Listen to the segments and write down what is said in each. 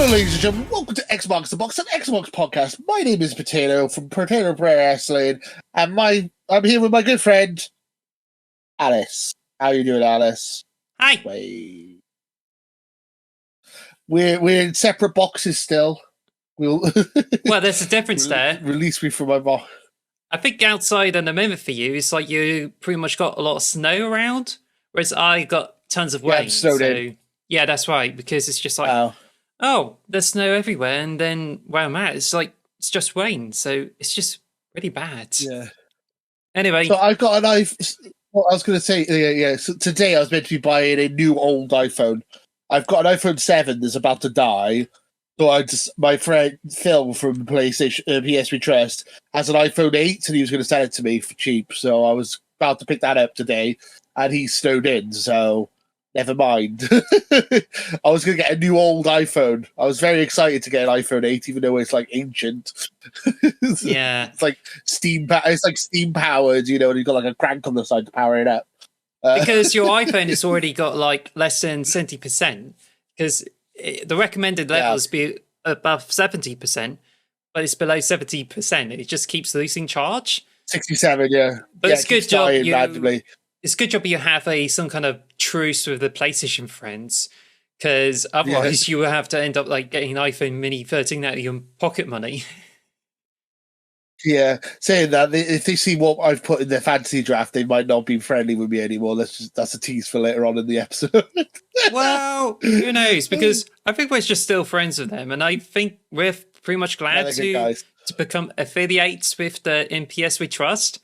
Hello, ladies and gentlemen. Welcome to Xbox the Box, an Xbox podcast. My name is Potato from Potato Prayer Wrestling, and I'm here with my good friend Alice. How you doing, Alice? Hi. Wait. We're in separate boxes still. Well, there's a difference there. Release me from my box. I think outside in the moment for you, it's like you pretty much got a lot of snow around, whereas I got tons of rain. Yeah, that's right, because it's just like, oh, there's snow everywhere, and then where I'm at, it's like, it's just rain, so it's just really bad. Yeah. Anyway. So I've got an iPhone. Well, I was going to say, yeah. So today I was meant to be buying a new old iPhone. I've got an iPhone 7 that's about to die. So my friend Phil from PlayStation PS We Trust has an iPhone 8, and he was going to sell it to me for cheap. So I was about to pick that up today, and he snowed in. So never mind. I was going to get a new old iPhone. I was very excited to get an iPhone 8, even though it's like ancient. Yeah, it's like steam. It's like steam powered, you know, and you've got like a crank on the side to power it up. Because your iPhone has already got like less than 70%. Because the recommended level is be above 70%, but it's below 70%. It just keeps losing charge. 67, yeah. But yeah, it's good job randomly. It's good job you have some kind of truce with the PlayStation friends, because otherwise you will have to end up like getting an iPhone Mini 13 out of your pocket money. Yeah, saying that, if they see what I've put in their fantasy draft, they might not be friendly with me anymore. That's a tease for later on in the episode. Well, who knows? Because I think we're just still friends with them, and I think we're pretty much glad to become affiliates with the MPS We Trust.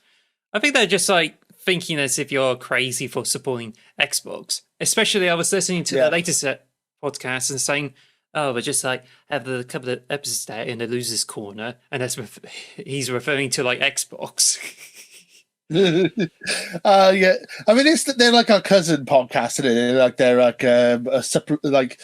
I think they're just like thinking as if you're crazy for supporting Xbox. Especially, I was listening to the latest podcast and saying, oh, we're just like have a couple of episodes there in the loser's corner, and he's referring to like Xbox. Yeah, I mean, they're like our cousin podcast, isn't it? They're like a separate. Like,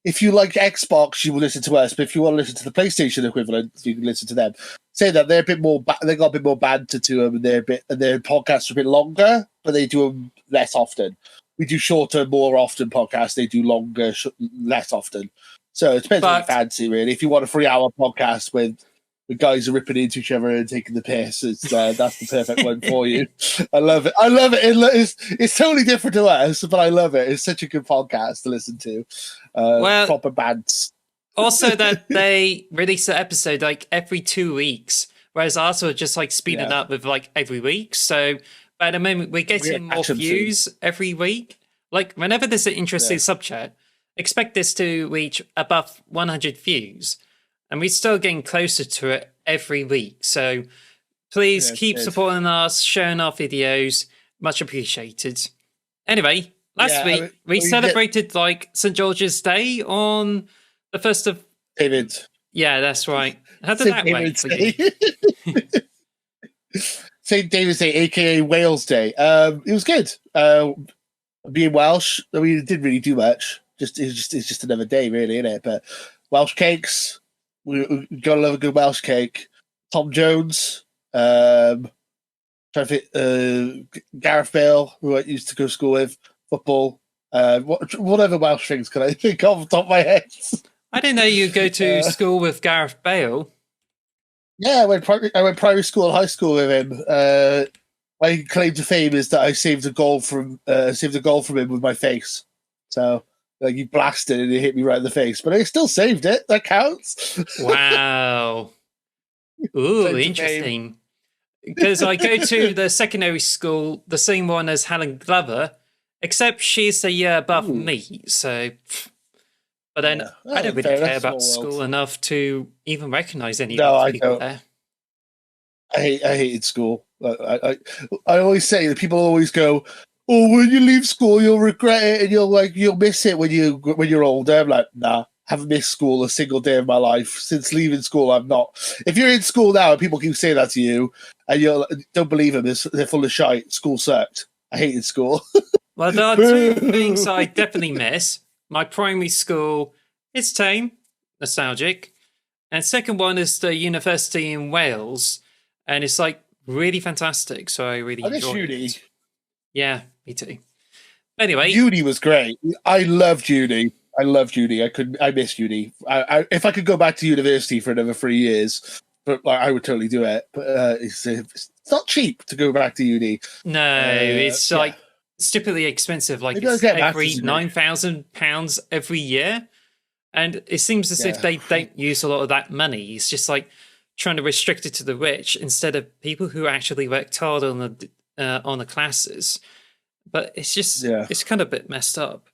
if you like Xbox, you will listen to us, but if you want to listen to the PlayStation equivalent, you can listen to them. Say that they're a bit more. They got a bit more banter to them, and their podcasts are a bit longer, but they do them less often. We do shorter, more often podcasts. They do longer, less often. So it depends on your fancy, really. If you want a 3-hour podcast with guys are ripping into each other and taking the piss, that's the perfect one for you. I love it. It's totally different to us, but I love it. It's such a good podcast to listen to. Proper bands. Also, that they release an episode like every 2 weeks, whereas ours are just like speeding up with like every week. So at the moment, we're getting more views every week. Like whenever there's an interesting subject, expect this to reach above 100 views, and we're still getting closer to it every week. So please keep supporting us, sharing our videos. Much appreciated. Anyway, last week we celebrated like St. George's Day on the 1st of David. Yeah, that's right. How did that went for you? St. David's Day, aka Wales Day. It was good. Being Welsh, we didn't really do much. It's just another day, really, isn't it? But Welsh cakes, we gotta love a good Welsh cake. Tom Jones, Gareth Bale, who I used to go to school with, football. Whatever Welsh things can I think of the top of my head? I didn't know you go to school with Gareth Bale. Yeah, I went primary school and high school with him. My claim to fame is that I saved a goal from him with my face. So. Like, he blasted and he hit me right in the face, but I still saved it. That counts. Wow. Ooh, interesting. Because I go to the secondary school, the same one as Helen Glover, except she's a year above me. So, but then I don't really care about school enough to even recognize any of the people there. I hated school. I always say that people always go, oh, when you leave school, you'll regret it and you'll miss it when you're older. I'm like, nah, haven't missed school a single day of my life. Since leaving school, I'm not. If you're in school now and people keep saying that to you and you don't believe them, they're full of shite. School sucked. I hated school. Well, there are two things I definitely miss. My primary school is tame, nostalgic. And second one is the university in Wales. And it's like really fantastic. So I really enjoyed it. Yeah, me too. Anyway. Uni was great. I loved uni. I loved uni. I missed uni. If I could go back to university for another 3 years, but I would totally do it. But it's not cheap to go back to uni. No, it's like stupidly expensive. Like it's every £9,000 every year, and it seems as if they don't use a lot of that money. It's just like trying to restrict it to the rich instead of people who actually worked hard on the classes. But it's just it's kind of a bit messed up.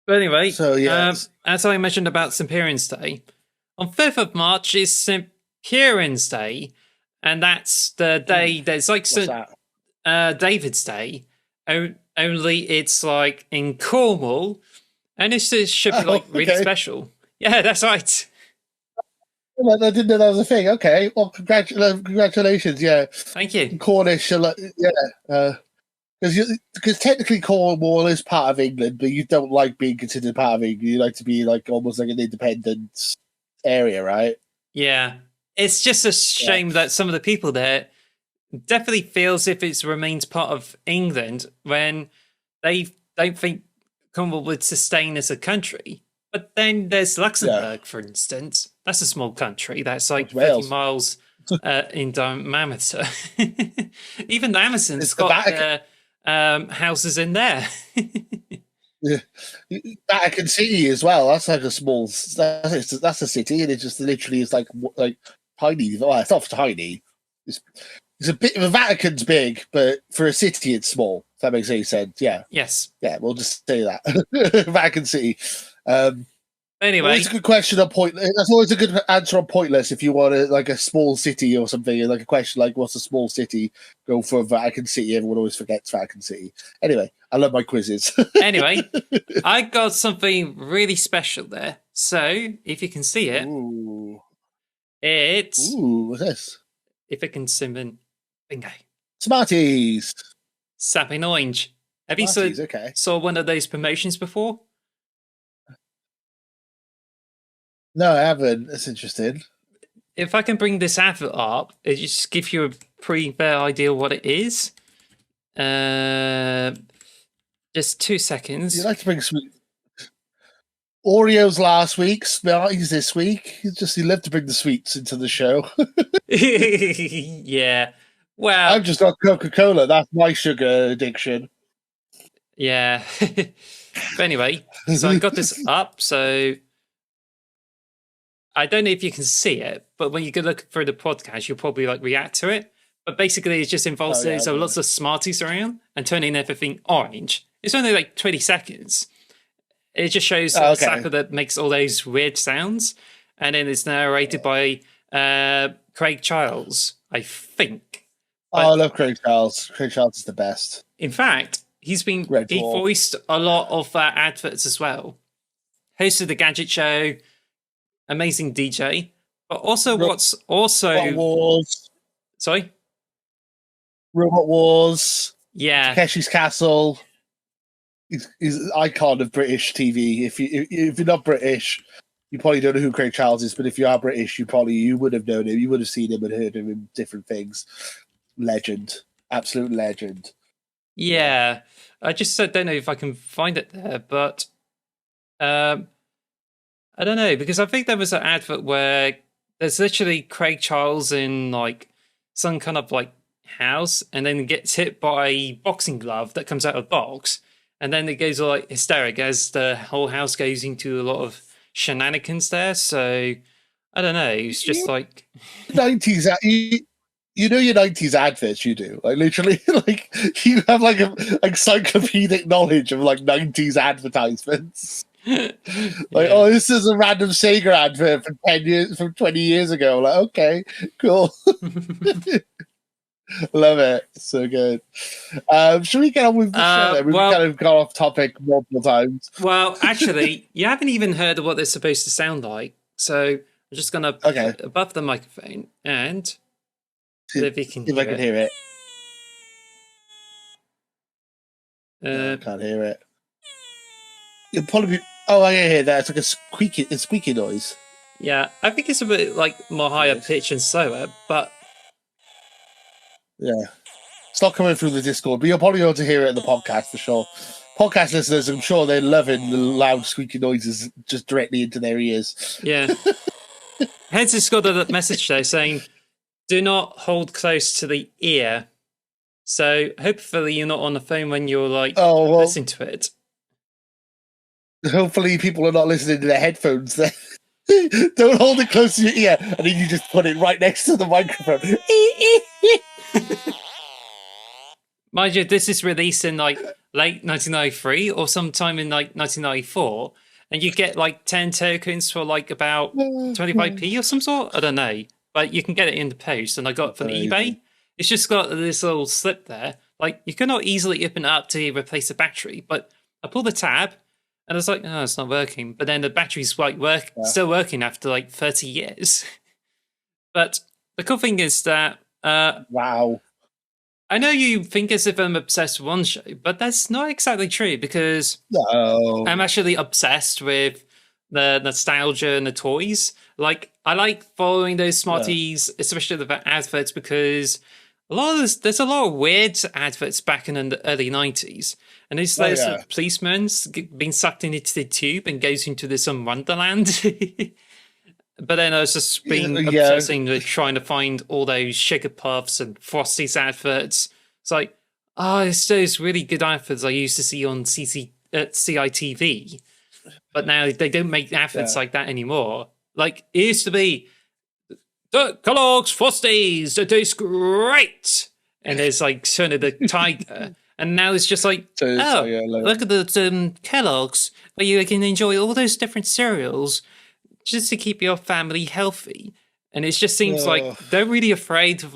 But anyway, so as I mentioned about St. Piran's Day, on 5th of March is St. Piran's Day, and that's the day that's like St. David's Day, only it's like in Cornwall, and it should be like really special. Yeah, that's right. I didn't know that was a thing. Okay, well, congratulations. Yeah, thank you. Cornish, because technically Cornwall is part of England, but you don't like being considered part of England. You like to be like almost like an independent area, right? Yeah, it's just a shame that some of the people there definitely feels if it remains part of England when they don't think Cornwall would sustain as a country. But then there's Luxembourg, for instance. That's a small country. That's like 30 miles in diameter. Even Amazon's got their houses in there. Vatican City as well. That's like a small. That's a city, and it just literally is like tiny. Well, it's not tiny. It's a bit. The Vatican's big, but for a city, it's small. If that makes any sense. Yeah. Yes. Yeah, we'll just say that. Vatican City. Anyway, it's a good question on Pointless. That's always a good answer on Pointless. If you want like a small city or something, like a question like what's a small city, go for Vatican City. Everyone always forgets Vatican City. Anyway, I love my quizzes. Anyway, I got something really special there. So if you can see it, it's what's this? If it can summon bingo. Smarties. Zapping Orange. Have you saw one of those promotions before? No, I haven't. That's interesting. If I can bring this advert up, it just gives you a pretty fair idea what it is. Just 2 seconds. You like to bring sweet Oreos last week, Smarties this week. You love to bring the sweets into the show. Yeah. Well, I've just got Coca-Cola. That's my sugar addiction. Yeah. But anyway, so I got this up. So I don't know if you can see it, but when you go look through the podcast, you'll probably like react to it. But basically, it just involves lots of Smarties around and turning everything orange. It's only like 20 seconds. It just shows a zapper that makes all those weird sounds, and then it's narrated by Craig Charles, I think. But, I love Craig Charles. Craig Charles is the best. In fact, he voiced a lot of adverts as well. Hosted the Gadget Show. Amazing DJ, but also Robot Wars. Sorry, Robot Wars. Yeah, Takeshi's Castle. He's an icon of British TV. If you're not British, you probably don't know who Craig Charles is. But if you are British, you would have known him. You would have seen him and heard him in different things. Legend, absolute legend. Yeah, I just don't know if I can find it there, but I don't know, because I think there was an advert where there's literally Craig Charles in like some kind of like house, and then gets hit by a boxing glove that comes out of a box, and then it goes all like hysteric as the whole house goes into a lot of shenanigans there. So I don't know. It's just like 90s. You know your 90s adverts, you do. Like literally, like you have like a encyclopedic knowledge of like 90s advertisements. This is a random Sega advert from 10 years, from 20 years ago. Like, okay, cool. Love it. So good. Should we get on with the show? We've kind of gone off topic multiple times. Well, actually, you haven't even heard of what they're supposed to sound like. So I'm just going to put it above the microphone and see if you can hear it. I can hear it. I can't hear it. You'll probably be... Oh, I hear that. It's like a squeaky noise. Yeah, I think it's a bit like more higher pitch and slower, but... Yeah. It's not coming through the Discord, but you'll probably be able to hear it in the podcast for sure. podcast listeners, I'm sure they're loving the loud squeaky noises just directly into their ears. Yeah. Hence, it's got a message there saying, "Do not hold close to the ear." So hopefully you're not on the phone when you're listening to it. Hopefully people are not listening to their headphones then. Don't hold it close to your ear, and then you just put it right next to the microphone. Mind you, this is released in late 1993 or sometime in 1994, and you get 10 tokens for about 25p or some sort. I don't know, but you can get it in the post, and I got it from eBay. It's just got this little slip there. You cannot easily open it up to replace the battery, but I pulled the tab, and I was like, "Oh, it's not working." But then the battery's still working after 30 years. But the cool thing is that wow. I know you think as if I'm obsessed with one show, but that's not exactly true because I'm actually obsessed with the nostalgia and the toys. I like following those Smarties, especially the adverts, because there's a lot of weird adverts back in the early 90s. And there's a policeman being sucked into the tube and goes into this wonderland. But then I was just obsessing with trying to find all those Sugar Puffs and Frosties adverts. It's it's those really good adverts I used to see on CITV. But now they don't make adverts like that anymore. It used to be, "The Kellogg's Frosties, they taste great!" And there's Turner the Tiger. And now it's just look at the Kellogg's, where you can enjoy all those different cereals just to keep your family healthy. And it just seems they're really afraid of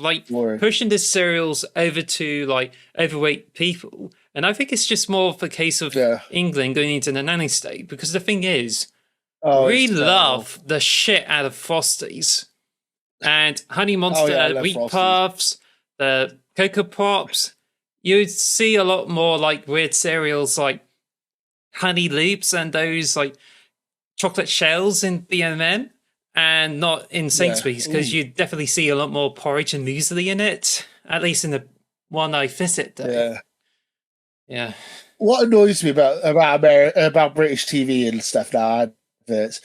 pushing the cereals over to overweight people. And I think it's just more of a case of England going into the nanny state, because the thing is, we love the shit out of Frosties and Honey Monster Wheat Puffs, the Cocoa Pops. You'd see a lot more weird cereals like Honey Loops and those chocolate shells in B&M, and not in Sainsbury's, because you definitely see a lot more porridge and muesli in it, at least in the one I visit though. Yeah. What annoys me about British TV and stuff now is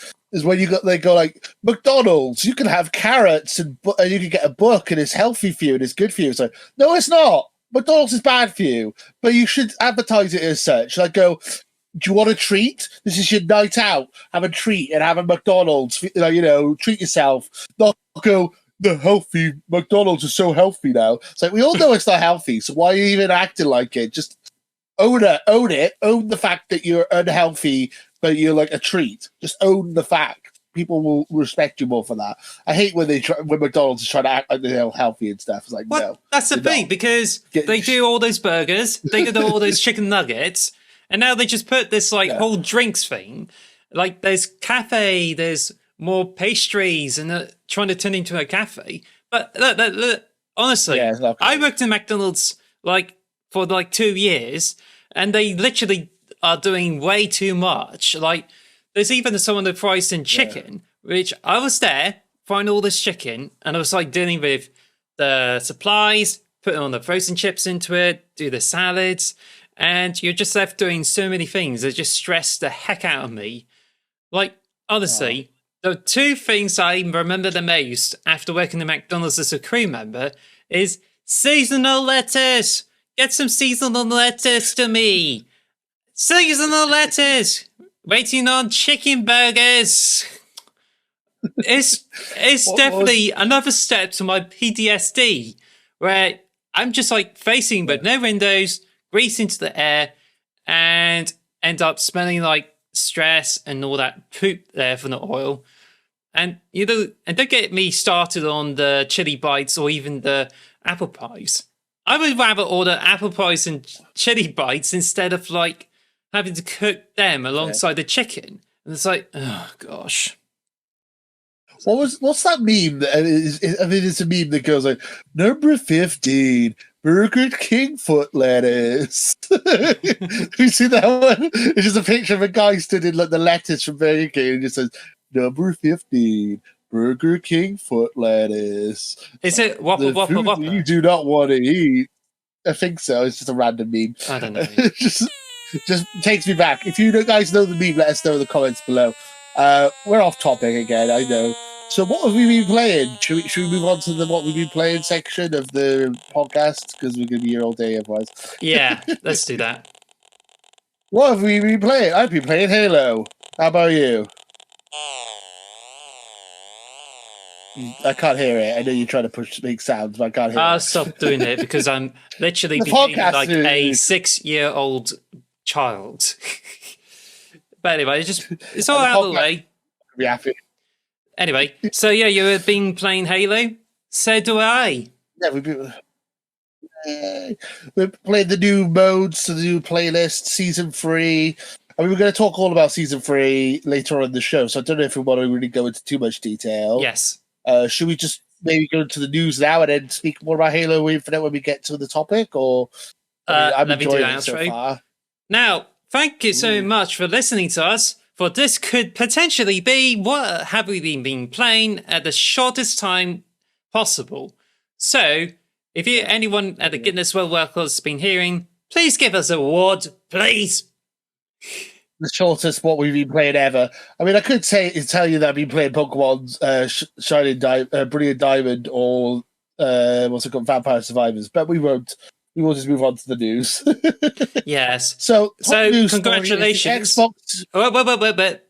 when they go McDonald's, you can have carrots and you can get a book and it's healthy for you and it's good for you. It's no, it's not. McDonald's is bad for you, but you should advertise it as such. Do you want a treat? This is your night out. Have a treat and have a McDonald's. Treat yourself. Not go, the healthy McDonald's is so healthy now. It's we all know it's not healthy, so why are you even acting like it? Just own it. Own the fact that you're unhealthy, but you're a treat. Just own the fact. People will respect you more for that. I hate when McDonald's is trying to act like they're healthy and stuff. It's no. That's the thing, because they do all those burgers, they do all those chicken nuggets, and now they just put this whole drinks thing. There's cafe, there's more pastries, and trying to turn into a cafe. But look, honestly, I worked in McDonald's for 2 years, and they literally are doing way too much. There's even some of the fries and chicken, which I was there, find all this chicken, and I was dealing with the supplies, putting on the frozen chips into it, do the salads, and you're just left doing so many things that just stress the heck out of me. Honestly, the two things I remember the most after working at McDonald's as a crew member is seasonal lettuce. Get some seasonal lettuce to me. Seasonal lettuce. Waiting on chicken burgers. It's definitely another step to my PTSD, where I'm just facing with no windows, grease into the air, and end up smelling stress and all that poop there from the oil. And and don't get me started on the chili bites or even the apple pies. I would rather order apple pies and chili bites instead of having to cook them alongside the chicken. And it's oh gosh. What's that meme? It's a meme that goes number 15, Burger King foot lettuce. You see that one? It's just a picture of a guy stood in the lettuce from Burger King and just says number 15, Burger King foot lettuce. Is it Whopper? You do not want to eat. I think so. It's just a random meme. I don't know. just takes me back. If you guys know the meme, let us know in the comments below. We're off topic again, I know. So what have we been playing? Should we move on to the what we've been playing section of the podcast? Because we're going to be here all day otherwise. Yeah, let's do that. What have we been playing? I've been playing Halo. How about you? I can't hear it. I know you're trying to make sounds, but I can't hear it. I'll stop doing it because I'm literally behaving like a 6-year-old child. But anyway, it's all out of the way. Be happy. Anyway, so yeah, you've been playing Halo. So do I. Yeah, we're playing the new modes, the new playlist, season 3. I mean, we're going to talk all about season 3 later on in the show, so I don't know if we want to really go into too much detail. Yes. Should we just maybe go into the news now and then speak more about Halo Infinite when we get to the topic? Or I'm enjoying it so far. Now, thank you so much for listening to us. For this could potentially be what have we been playing at the shortest time possible. So, if you anyone at the Guinness World Records has been hearing, please give us an award, please. The shortest what we've been playing ever. I mean, I could tell you that I've been playing Pokemon's Brilliant Diamond or what's it called, Vampire Survivors, but we won't. We will just move on to the news. Yes. So congratulations. Xbox. But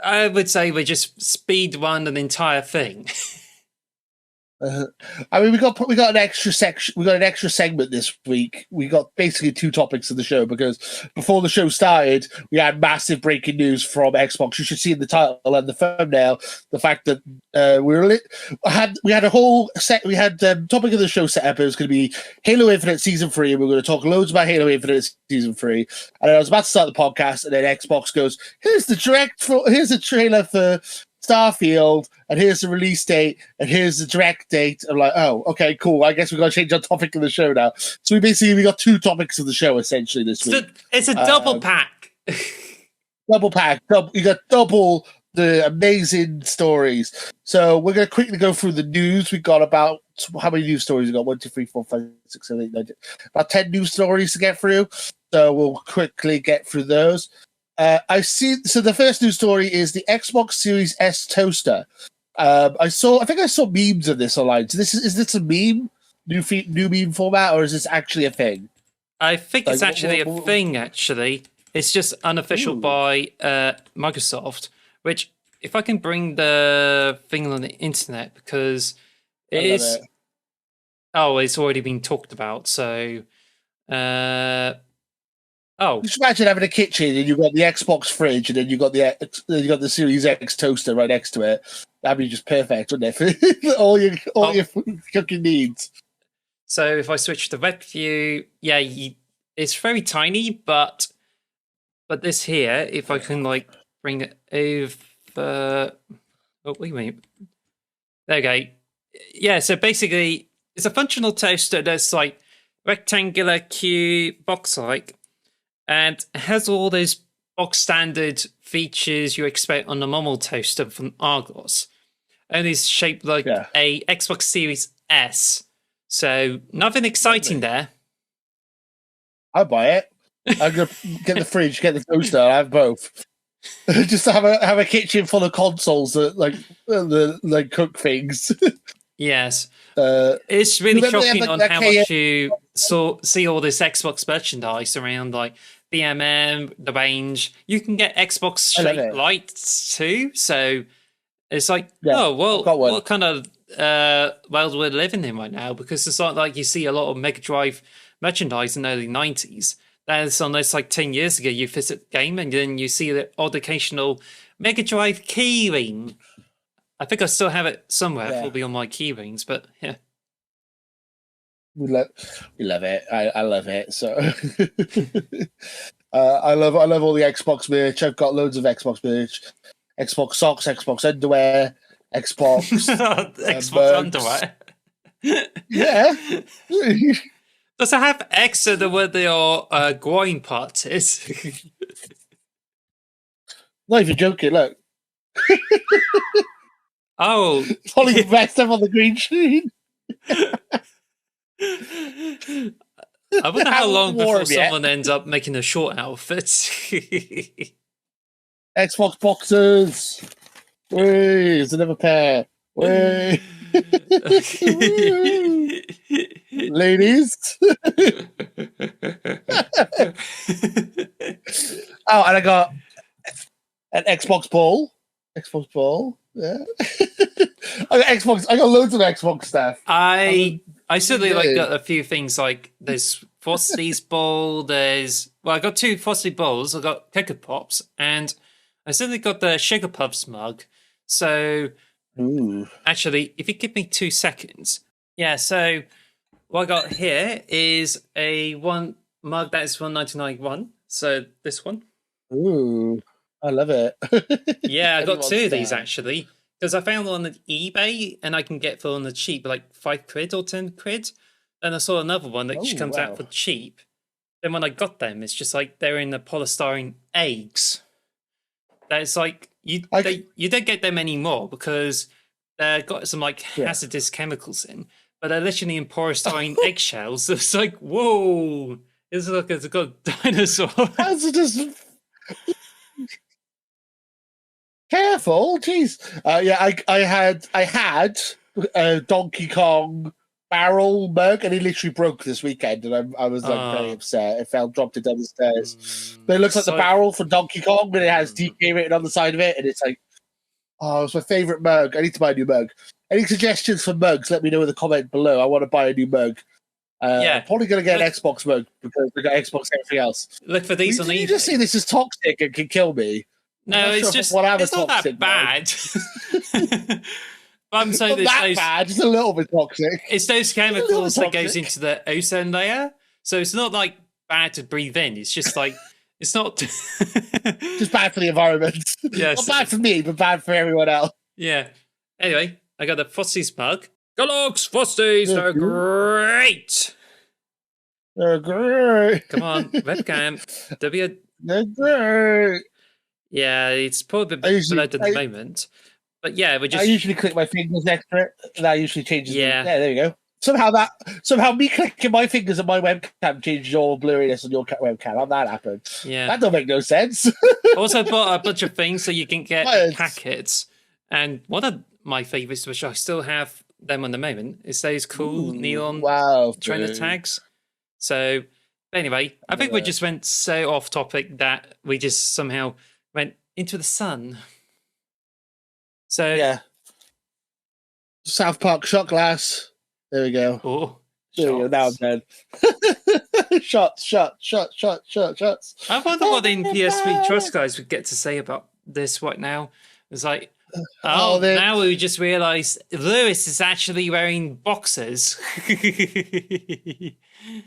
I would say we just speed run an entire thing. I mean, we got an extra section. We got an extra segment this week. We got basically 2 topics of the show because before the show started, we had massive breaking news from Xbox. You should see in the title and the thumbnail the fact that we had a whole set. We had topic of the show set up. It was going to be Halo Infinite Season 3, and we were going to talk loads about Halo Infinite Season 3. And I was about to start the podcast, and then Xbox goes, "Here's the trailer for Starfield, and here's the release date, and here's the direct date." I'm like, oh, okay, cool. I guess we've got to change our topic of the show now. So we got 2 topics of the show essentially this week. It's a double pack. Double pack. You got double the amazing stories. So we're going to quickly go through the news. We got about how many news stories we got? 1, 2, 3, 4, 5, 6, 7, 8, 9, 10. About 10 news stories to get through. So we'll quickly get through those. I see. So the first news story is the Xbox Series S toaster. I think I saw memes of this online. So is this a meme, new meme format, or is this actually a thing? I think it's actually a thing. Actually, it's just unofficial by Microsoft. Which, if I can bring the thing on the internet, because it is. Oh, it's already been talked about. So. Just imagine having a kitchen and you've got the Xbox fridge and then you've got the Series X toaster right next to it. That'd be just perfect, wouldn't it? For all your cooking needs. So if I switch to web view, it's very tiny, but this here, if I can bring it over. Oh wait. There we go. Yeah, so basically it's a functional toaster that's rectangular, cube, box-like. And it has all those box standard features you expect on a normal toaster from Argos. And it's shaped like a Xbox Series S. So nothing exciting there. I'll buy it. I'm gonna get the fridge, get the toaster. I have both. Just to have a kitchen full of consoles that cook things. Yes. It's really shocking on how much you see all this Xbox merchandise around, BMM, the range. You can get Xbox shaped lights too. So it's what kind of world we're living in right now? Because it's not like you see a lot of Mega Drive merchandise in the early 90s. That's unless 10 years ago you visit game and then you see the odd occasional Mega Drive keyring. I think I still have it somewhere. Probably on my key rings, but yeah. We love it. I love it. So I love all the Xbox merch. I've got loads of Xbox merch. Xbox socks, Xbox underwear, Xbox Xbox underwear. Yeah. Does it have X in the where your groin part is? Not even joking, look. Oh, Holly messed up on the green screen. I wonder how long before warm yet. someone ends up making a short outfit. Xbox boxes. Whee, it's another pair. Whee. Ladies. Oh, and I got an Xbox ball. Xbox ball. Yeah. I got loads of Xbox stuff. I certainly like got a few things like there's Frosty's bowl, I got 2 Frosty bowls, I got Cocoa Pops, and I certainly got the Sugar Puffs mug. So actually, if you give me 2 seconds. Yeah, so what I got here is a one mug that is $1.99. So this one. Ooh, I love it. Yeah, I got 2 of these actually. Because I found one on eBay and I can get for on the cheap, like £5 or £10. Then I saw another one that just comes out for cheap. Then when I got them, it's just like they're in the polystyrene eggs. That's like you don't get them anymore because they've got some like hazardous chemicals in, but they're literally in polystyrene eggshells. So it's like, whoa, it's like it's got a dinosaur. Hazardous. Careful, jeez. I had a Donkey Kong barrel mug, and he literally broke this weekend, and I was like very upset. It dropped it down the stairs. But it looks like the barrel for Donkey Kong, but it has DK written on the side of it, and it's like, oh, it's my favorite mug. I need to buy a new mug. Any suggestions for mugs? Let me know in the comment below. I want to buy a new mug. I'm probably going to get an Xbox mug because we got Xbox and everything else. Look for these on eBay. You just say this is toxic and can kill me. No, it's just it's not that bad. But I'm saying that bad. It's a little bit toxic. It's those chemicals that goes into the ozone layer, so it's not like bad to breathe in. It's just like it's not just bad for the environment. Yes, not bad for me, but bad for everyone else. Yeah. Anyway, I got the Frosties mug. Kellogg's Frosties, they're great. They're great. Come on, webcam. They're great. Yeah, it's probably a bit blurred at the moment. But yeah, I usually click my fingers next to it. That usually changes. Yeah. There you go. Somehow me clicking my fingers on my webcam changes your blurriness on your webcam. How'd that happen? Yeah. That don't make no sense. Also bought a bunch of things so you can get packets. And one of my favourites, which I still have them on the moment, is those cool neon trainer tags. So anyway, I think we just went so off topic that we just somehow went into the sun. So yeah, South Park shot glass. There we go. Oh, there we go. Now I'm dead. shots. I wonder what the PSP Trust guys would get to say about this right now. It's like, now we just realised Lewis is actually wearing boxers.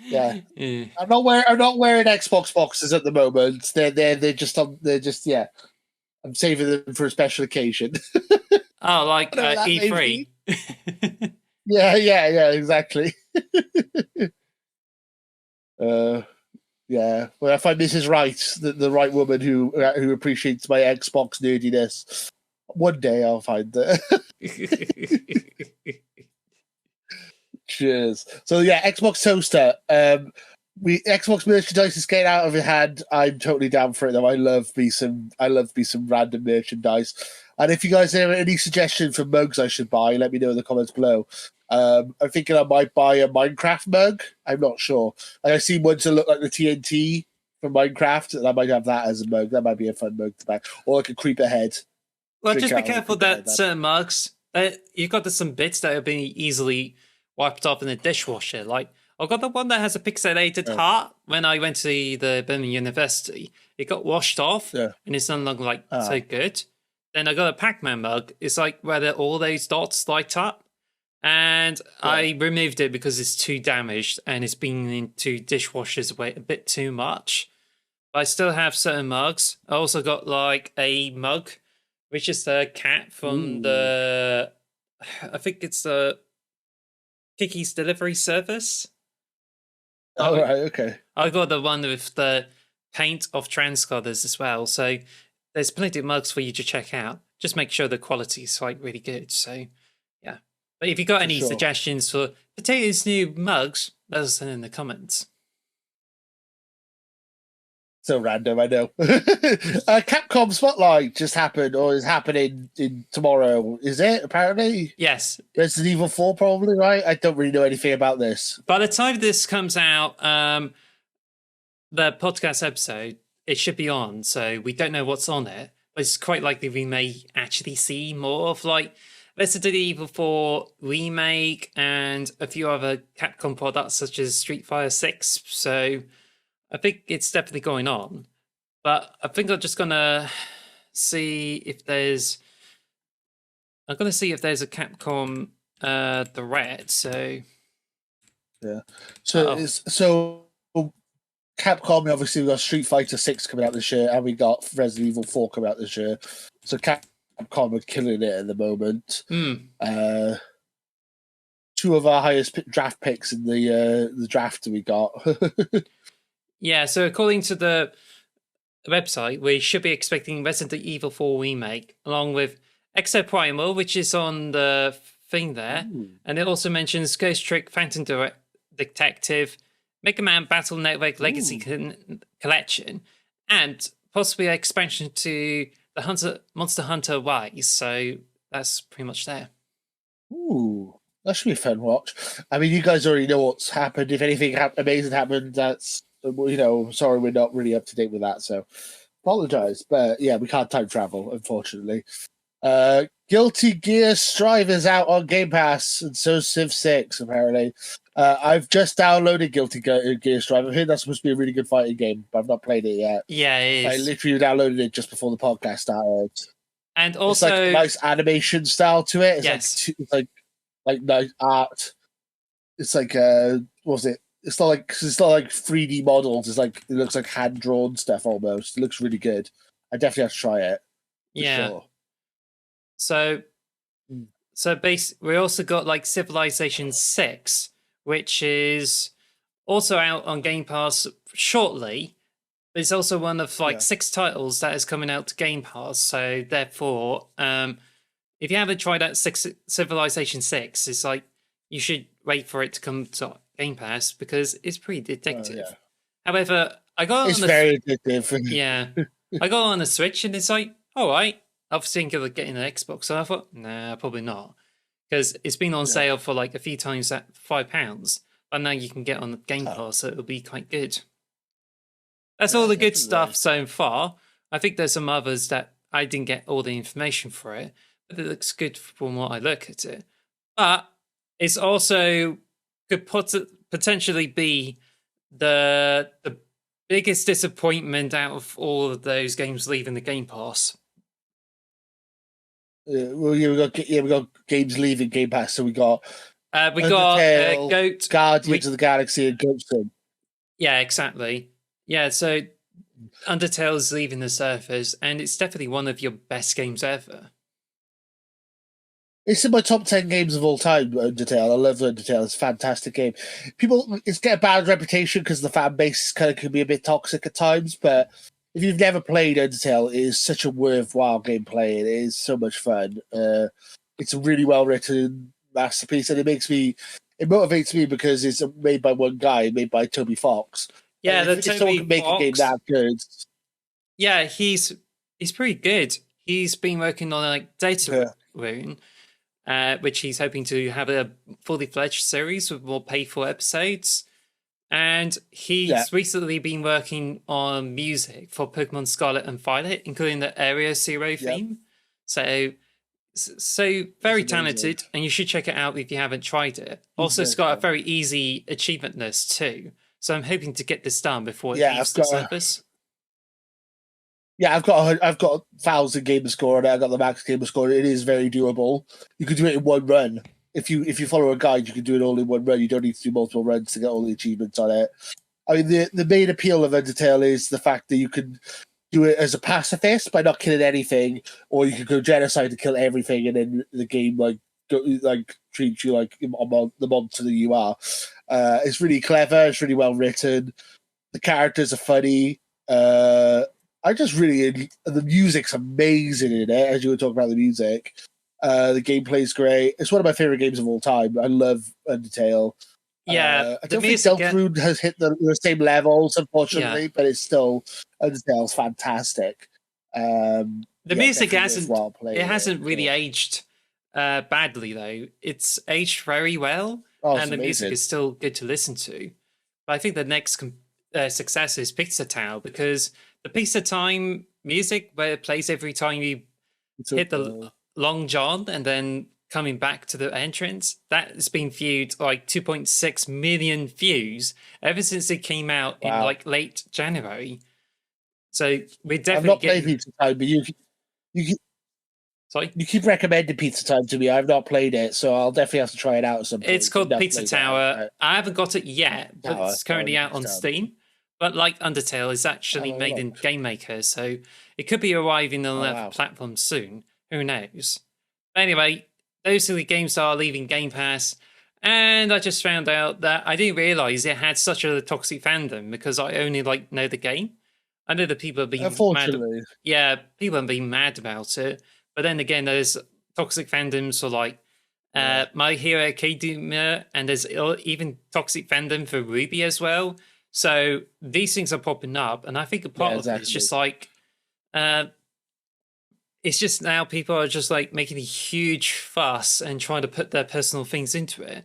Yeah. I'm not wearing Xbox boxes at the moment. They're just I'm saving them for a special occasion. Oh, like E3. Yeah, exactly. Yeah. Well, if I Mrs. Right, the right woman who appreciates my Xbox nerdiness, one day I'll find her. Cheers. So yeah, Xbox toaster. Xbox merchandise is getting out of your hand. I'm totally down for it though. I love me some random merchandise. And if you guys have any suggestions for mugs I should buy, let me know in the comments below. I'm thinking I might buy a Minecraft mug. I'm not sure. I see ones that look like the TNT from Minecraft, and I might have that as a mug. That might be a fun mug to buy. Or like a creeper head. Well, just be careful that certain mugs, you've got some bits that are being easily wiped off in the dishwasher. Like, I've got the one that has a pixelated heart. When I went to the Birmingham University, it got washed off, and it's no longer so good. Then I got a Pac-Man mug. It's like where all those dots light up. And I removed it because it's too damaged and it's been into dishwashers a bit too much. But I still have certain mugs. I also got like a mug, which is the cat from I think it's the Kiki's delivery service. Oh, right, okay. I got the one with the paint of trans colours as well. So there's plenty of mugs for you to check out. Just make sure the quality is really good. So yeah. But if you got any suggestions for Potato's new mugs, let us know in the comments. So random, I know. Capcom Spotlight just happened, or is happening in tomorrow. Is it, apparently? Yes. Resident Evil 4, probably, right? I don't really know anything about this. By the time this comes out, the podcast episode, it should be on, so we don't know what's on it. But it's quite likely we may actually see more of like Resident Evil 4 remake and a few other Capcom products such as Street Fighter 6. So I think it's definitely going on. But I think I'm just gonna see if there's a Capcom direct. So yeah. So Capcom, obviously, we got Street Fighter 6 coming out this year, and we got Resident Evil 4 coming out this year. So Capcom are killing it at the moment. Two of our highest draft picks in the draft we got. Yeah, so according to the website, we should be expecting Resident Evil 4 remake, along with Exo Primal, which is on the thing there. And it also mentions Ghost Trick, Phantom Detective, Mega Man Battle Network Legacy Collection, and possibly an expansion to the Monster Hunter Rise. So that's pretty much there. Ooh, that should be a fun watch. I mean, you guys already know what's happened. If anything amazing happened, that's, sorry, we're not really up to date with that. So apologize. But yeah, we can't time travel, unfortunately. Guilty Gear Strive is out on Game Pass, and so Civ 6, apparently. I've just downloaded Guilty Gear Strive. I heard that's supposed to be a really good fighting game, but I've not played it yet. Yeah, it is. I literally downloaded it just before the podcast started. And also, it's like a nice animation style to it. It's yes, like nice art. It's like what was it? It's not like 3D models. It's like it looks like hand drawn stuff almost. It looks really good. I definitely have to try it. Yeah. Sure. So we also got like Civilization 6, which is also out on Game Pass shortly. But it's also one of 6 titles that is coming out to Game Pass. So therefore, if you haven't tried out Civilization 6, it's like you should wait for it to come to Game Pass because it's pretty addictive. However, it's very addictive. Yeah. I got on the Switch and it's like, all right. I was thinking of getting an Xbox, so I thought, nah, probably not. Because it's been on sale for like a few times at £5. And now you can get on the Game Pass, so it'll be quite good. That's all the good stuff so far. I think there's some others that I didn't get all the information for it, but it looks good from what I look at it. But it's also could potentially be the biggest disappointment out of all of those games leaving the Game Pass. We got games leaving Game Pass, so we got Goat, Guardians of the Galaxy, and Ghost. Yeah, exactly. Yeah, so Undertale's leaving the surface, and it's definitely one of your best games ever. It's in my top 10 games of all time, Undertale. I love Undertale. It's a fantastic game. It's got a bad reputation because the fan base can be a bit toxic at times, but if you've never played Undertale, it is such a worthwhile game play. It is so much fun. It's a really well-written masterpiece, and it motivates me because it's made by one guy, made by Toby Fox. Yeah, if someone can make a game that good. Yeah, he's pretty good. He's been working on like Data Rune, which he's hoping to have a fully fledged series with more paid-for episodes. And he's recently been working on music for Pokemon Scarlet and Violet, including the Area Zero theme. So very talented, and you should check it out if you haven't tried it. Also, it's got a very easy achievement list too. So I'm hoping to get this done before it leaves the surface. I've got 1,000 gamer score on it. I got the max gamer score. It is very doable. You can do it in one run. If you follow a guide, you can do it all in one run. You don't need to do multiple runs to get all the achievements on it. I mean, the main appeal of Undertale is the fact that you can do it as a pacifist by not killing anything, or you can go genocide to kill everything, and then the game treats you like the monster that you are. It's really clever. It's really well written. The characters are funny. The music's amazing in it. As you were talking about the music, the gameplay's great. It's one of my favorite games of all time. I love Undertale. Yeah, I the don't think music. Deltarune has hit the same levels, unfortunately, Yeah. but it's still Undertale's fantastic. The music definitely hasn't worthwhile playing it it. hasn't really aged badly though. It's aged very well, Oh, it's and the music amazing. is still good to listen to. But I think the next success is Pizza Town, because the Pizza Time music, where it plays every time you It's hit the long john and then coming back to the entrance, that's been viewed like 2.6 million views ever since it came out in wow. like late January. So we're I've definitely not played getting. Pizza Time, but you Sorry? you keep recommending Pizza Time to me. I've not played it, so I'll definitely have to try it out at some point. It's called Never Pizza played Tower. it. I haven't got it yet, but Tower. it's currently out Pizza on Tower. Steam. But like Undertale, is I'll actually have a made in look. Game Maker, so it could be arriving on Oh, other wow. platforms soon. Who knows? But anyway, those are the games that are leaving Game Pass. And I just found out that I didn't realize it had such a toxic fandom, because I only like know the game. I know that people have been mad. Unfortunately. Yeah, people have been mad about it. But then again, there's toxic fandoms for like Yeah. My Hero Academia, and there's even toxic fandom for Ruby as well. So these things are popping up, and I think a part Yeah, of it is exactly. just like uh, it's just now people are just like making a huge fuss and trying to put their personal things into it.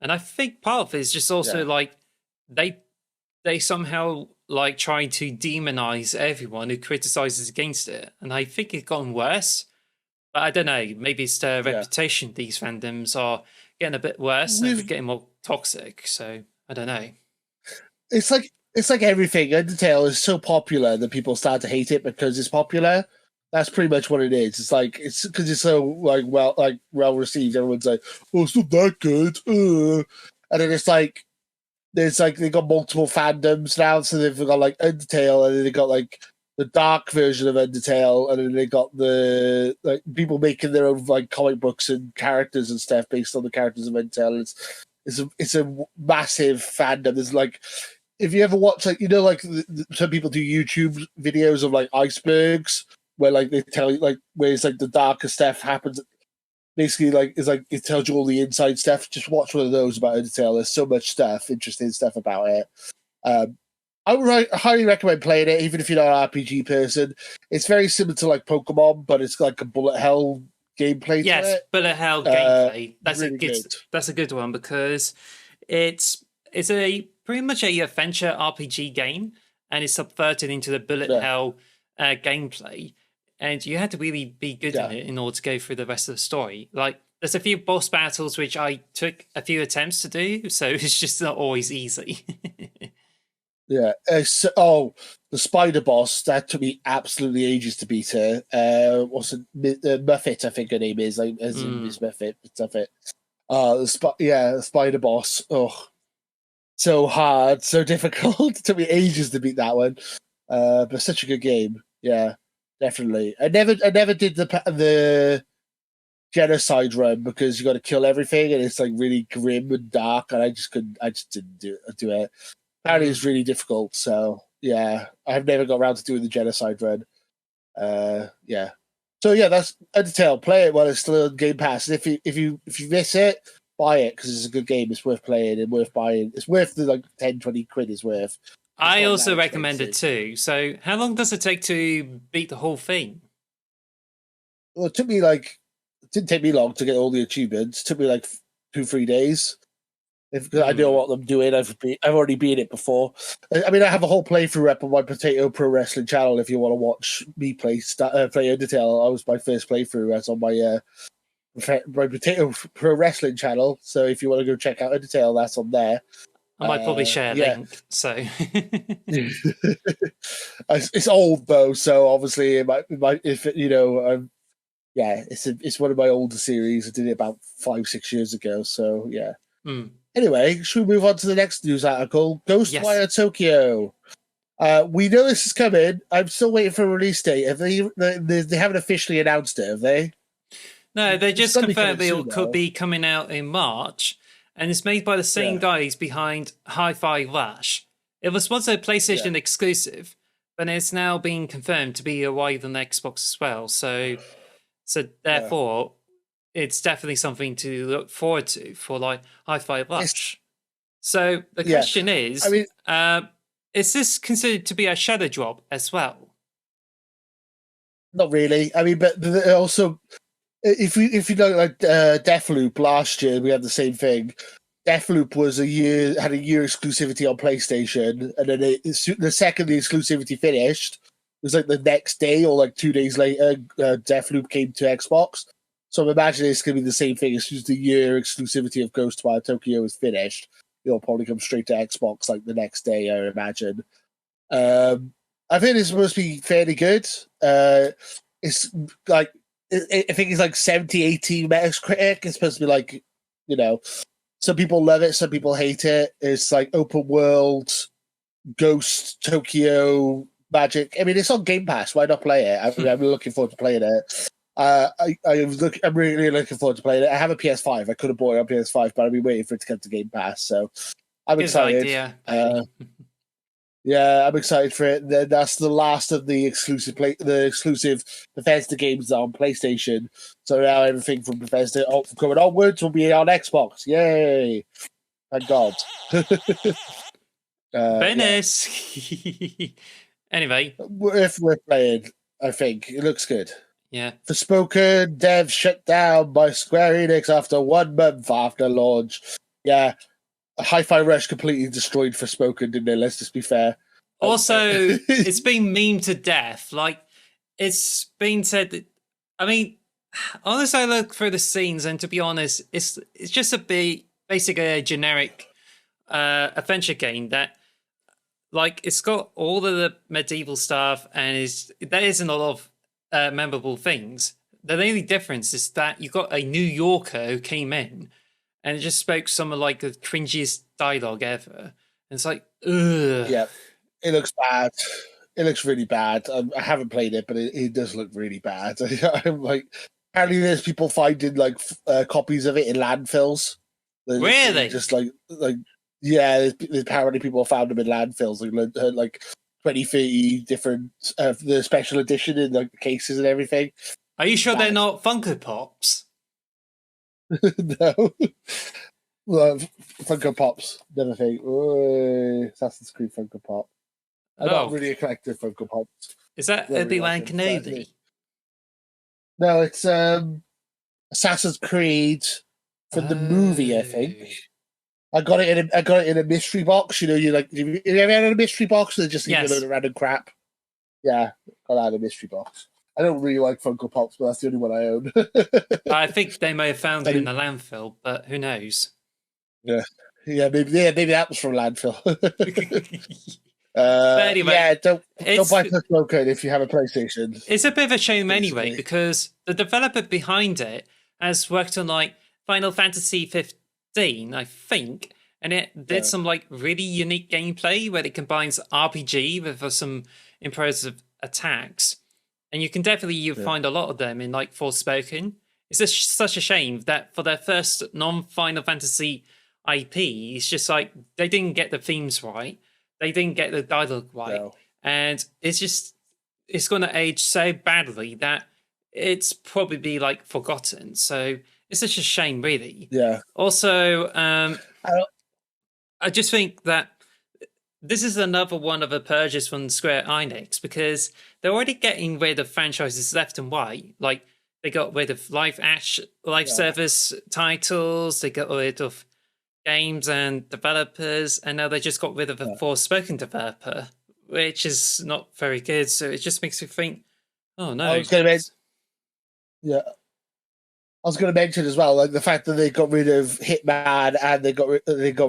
And I think part of it is just also like they they somehow like trying to demonize everyone who criticizes against it. And I think it's gotten worse. But I don't know. Maybe it's the Yeah. reputation. These fandoms are getting a bit worse and We've getting more toxic. So I don't know. it's like everything. Undertale is so popular that people start to hate it because it's popular. That's pretty much what it is. It's like it's because it's so well received. Everyone's like, "Oh, it's not that good," and then it's like there's like they got multiple fandoms now. So they've got like Undertale, and then they got like the dark version of Undertale, and then they got the like people making their own like comic books and characters and stuff based on the characters of Undertale. It's a massive fandom. There's like if you ever watch like like some people do YouTube videos of like icebergs where like they tell you like where it's like the darker stuff happens. Basically, like it's like it tells you all the inside stuff. Just watch one of those about Undertale. There's so much stuff, interesting stuff about it. I would highly recommend playing it, even if you're not an RPG person. It's very similar to like Pokemon, but it's like a bullet hell gameplay to Yes, it. bullet hell gameplay. That's Really a good. good. That's a good one, because it's a pretty much a adventure RPG game, and it's subverted into the bullet Yeah, hell gameplay. And you had to really be good in yeah, it in order to go through the rest of the story. Like, there's a few boss battles which I took a few attempts to do, so it's just not always easy. yeah. The spider boss that took me absolutely ages to beat her. What's it? Muffet, I think her name is. Like, as in Miss Muffet. Muffet. The spider boss. Oh, so hard, so difficult. It took me ages to beat that one. But such a good game. Yeah, definitely. I never did the genocide run because you got to kill everything and it's like really grim and dark, and I just couldn't. I just didn't do it. Apparently, it's really difficult. So yeah, I've never got around to doing the genocide run. Yeah. So yeah, that's Undertale. Play it while it's still on Game Pass. And if you miss it, buy it because it's a good game. It's worth playing and worth buying. It's worth the like 10-20 quid is worth. It's I not also that recommend it expensive. too. So, how long does it take to beat the whole thing? Well, it didn't take me long to get all the achievements. It took me like 2-3 days. If I know Hmm. what I'm doing, I've already been it before. I mean, I have a whole playthrough up on my Potato Pro Wrestling channel. If you want to watch me play Undertale, I was my first playthrough. That's on my Potato Pro Wrestling channel. So if you want to go check out Undertale, that's on there. I might probably share a Yeah, link. So, it's old though, so obviously it might if yeah, it's one of my older series. I did it about 5-6 years ago. So yeah. hmm. Anyway, should we move on to the next news article? Yes. Ghostwire Tokyo. We know this is coming. I'm still waiting for a release date. Have they haven't officially announced it, have they? No, they It's just gonna be coming confirmed soon, it could though. be coming out in March, and it's made by the same Yeah, guys behind Hi-Fi Rush. It was once a yeah, PlayStation exclusive, but it's now being confirmed to be arrived on Xbox as well. So yeah. therefore, it's definitely something to look forward to for like Hi-Fi It's Rush. So the question is, I mean, is this considered to be a shadow drop as well? not really. I mean, but also, if you know, like Deathloop last year, we had the same thing. Deathloop was had a year exclusivity on PlayStation, and then the second the exclusivity finished, it was like the next day or like 2 days later, Deathloop came to Xbox. So I'm imagining it's going to be the same thing. As soon as the year exclusivity of Ghostwire Tokyo is finished, it'll probably come straight to Xbox like the next day, I imagine. I think it's supposed to be fairly good. It's like, I think it's like 70, 80 Metacritic. It's supposed to be like, you know, some people love it, some people hate it. It's like open world, Ghost, Tokyo, Magic. I mean, it's on Game Pass. Why not play it? I'm looking forward to playing it. I'm really looking forward to playing it. I have a PS5. I could have bought it on PS5, but I've been waiting for it to come to Game Pass. So I'm excited. Yeah, I'm excited for it. Then that's the last of the exclusive Bethesda games on PlayStation. So now everything from Bethesda coming onwards will be on Xbox. Yay! Thank God. Bonus. Yeah. Anyway, if we're playing, I think it looks good. Yeah. Forspoken dev shut down by Square Enix after 1 month after launch. Yeah. Hi-Fi Rush completely destroyed Forspoken, didn't it? Let's just be fair. Also, it's been memed to death. Like, it's been said that, I mean, honestly, I look through the scenes, and to be honest, it's just basically a generic adventure game that, like, it's got all of the medieval stuff, and there isn't a lot of memorable things. The only difference is that you got a New Yorker who came in and it just spoke some of like the cringiest dialogue ever. And it's like, ugh. Yeah, it looks bad. It looks really bad. I haven't played it, but it does look really bad. I'm like, apparently there's people finding like copies of it in landfills. Really? Just like yeah, there's apparently people found them in landfills, like 20, 30 different the special edition in like the cases and everything. Are you sure they're not Funko Pops? No. Well, Funko Pops, never think. Oh, Assassin's Creed Funko Pop. I'm not really a collector of Funko Pops. Is that Obi-Wan Kenobi? No, it's Assassin's Creed from the movie, I think. I got it in a mystery box. You know, you ever had a mystery box and just a load of random crap? Yeah, got that in a mystery box. I don't really like Funko Pops, but that's the only one I own. I think they may have found it in the landfill, but who knows? Yeah, maybe that was from landfill. But anyway, don't buy Forspoken if you have a PlayStation. It's a bit of a shame anyway, because the developer behind it has worked on like Final Fantasy 15, I think, and it did some like really unique gameplay where it combines RPG with some impressive attacks. And you can definitely find a lot of them in like Forspoken. It's just such a shame that for their first non-Final Fantasy IP, it's just like they didn't get the themes right. They didn't get the dialogue right. No. And it's going to age so badly that it's probably like forgotten. So it's such a shame, really. Yeah. Also, I just think that this is another one of the purges from Square Enix, because they're already getting rid of franchises left and right. Like, they got rid of live service titles, they got rid of games and developers, and now they just got rid of a Forspoken developer, which is not very good. So it just makes you think, oh no. I was going to mention as well, like the fact that they got rid of Hitman and they got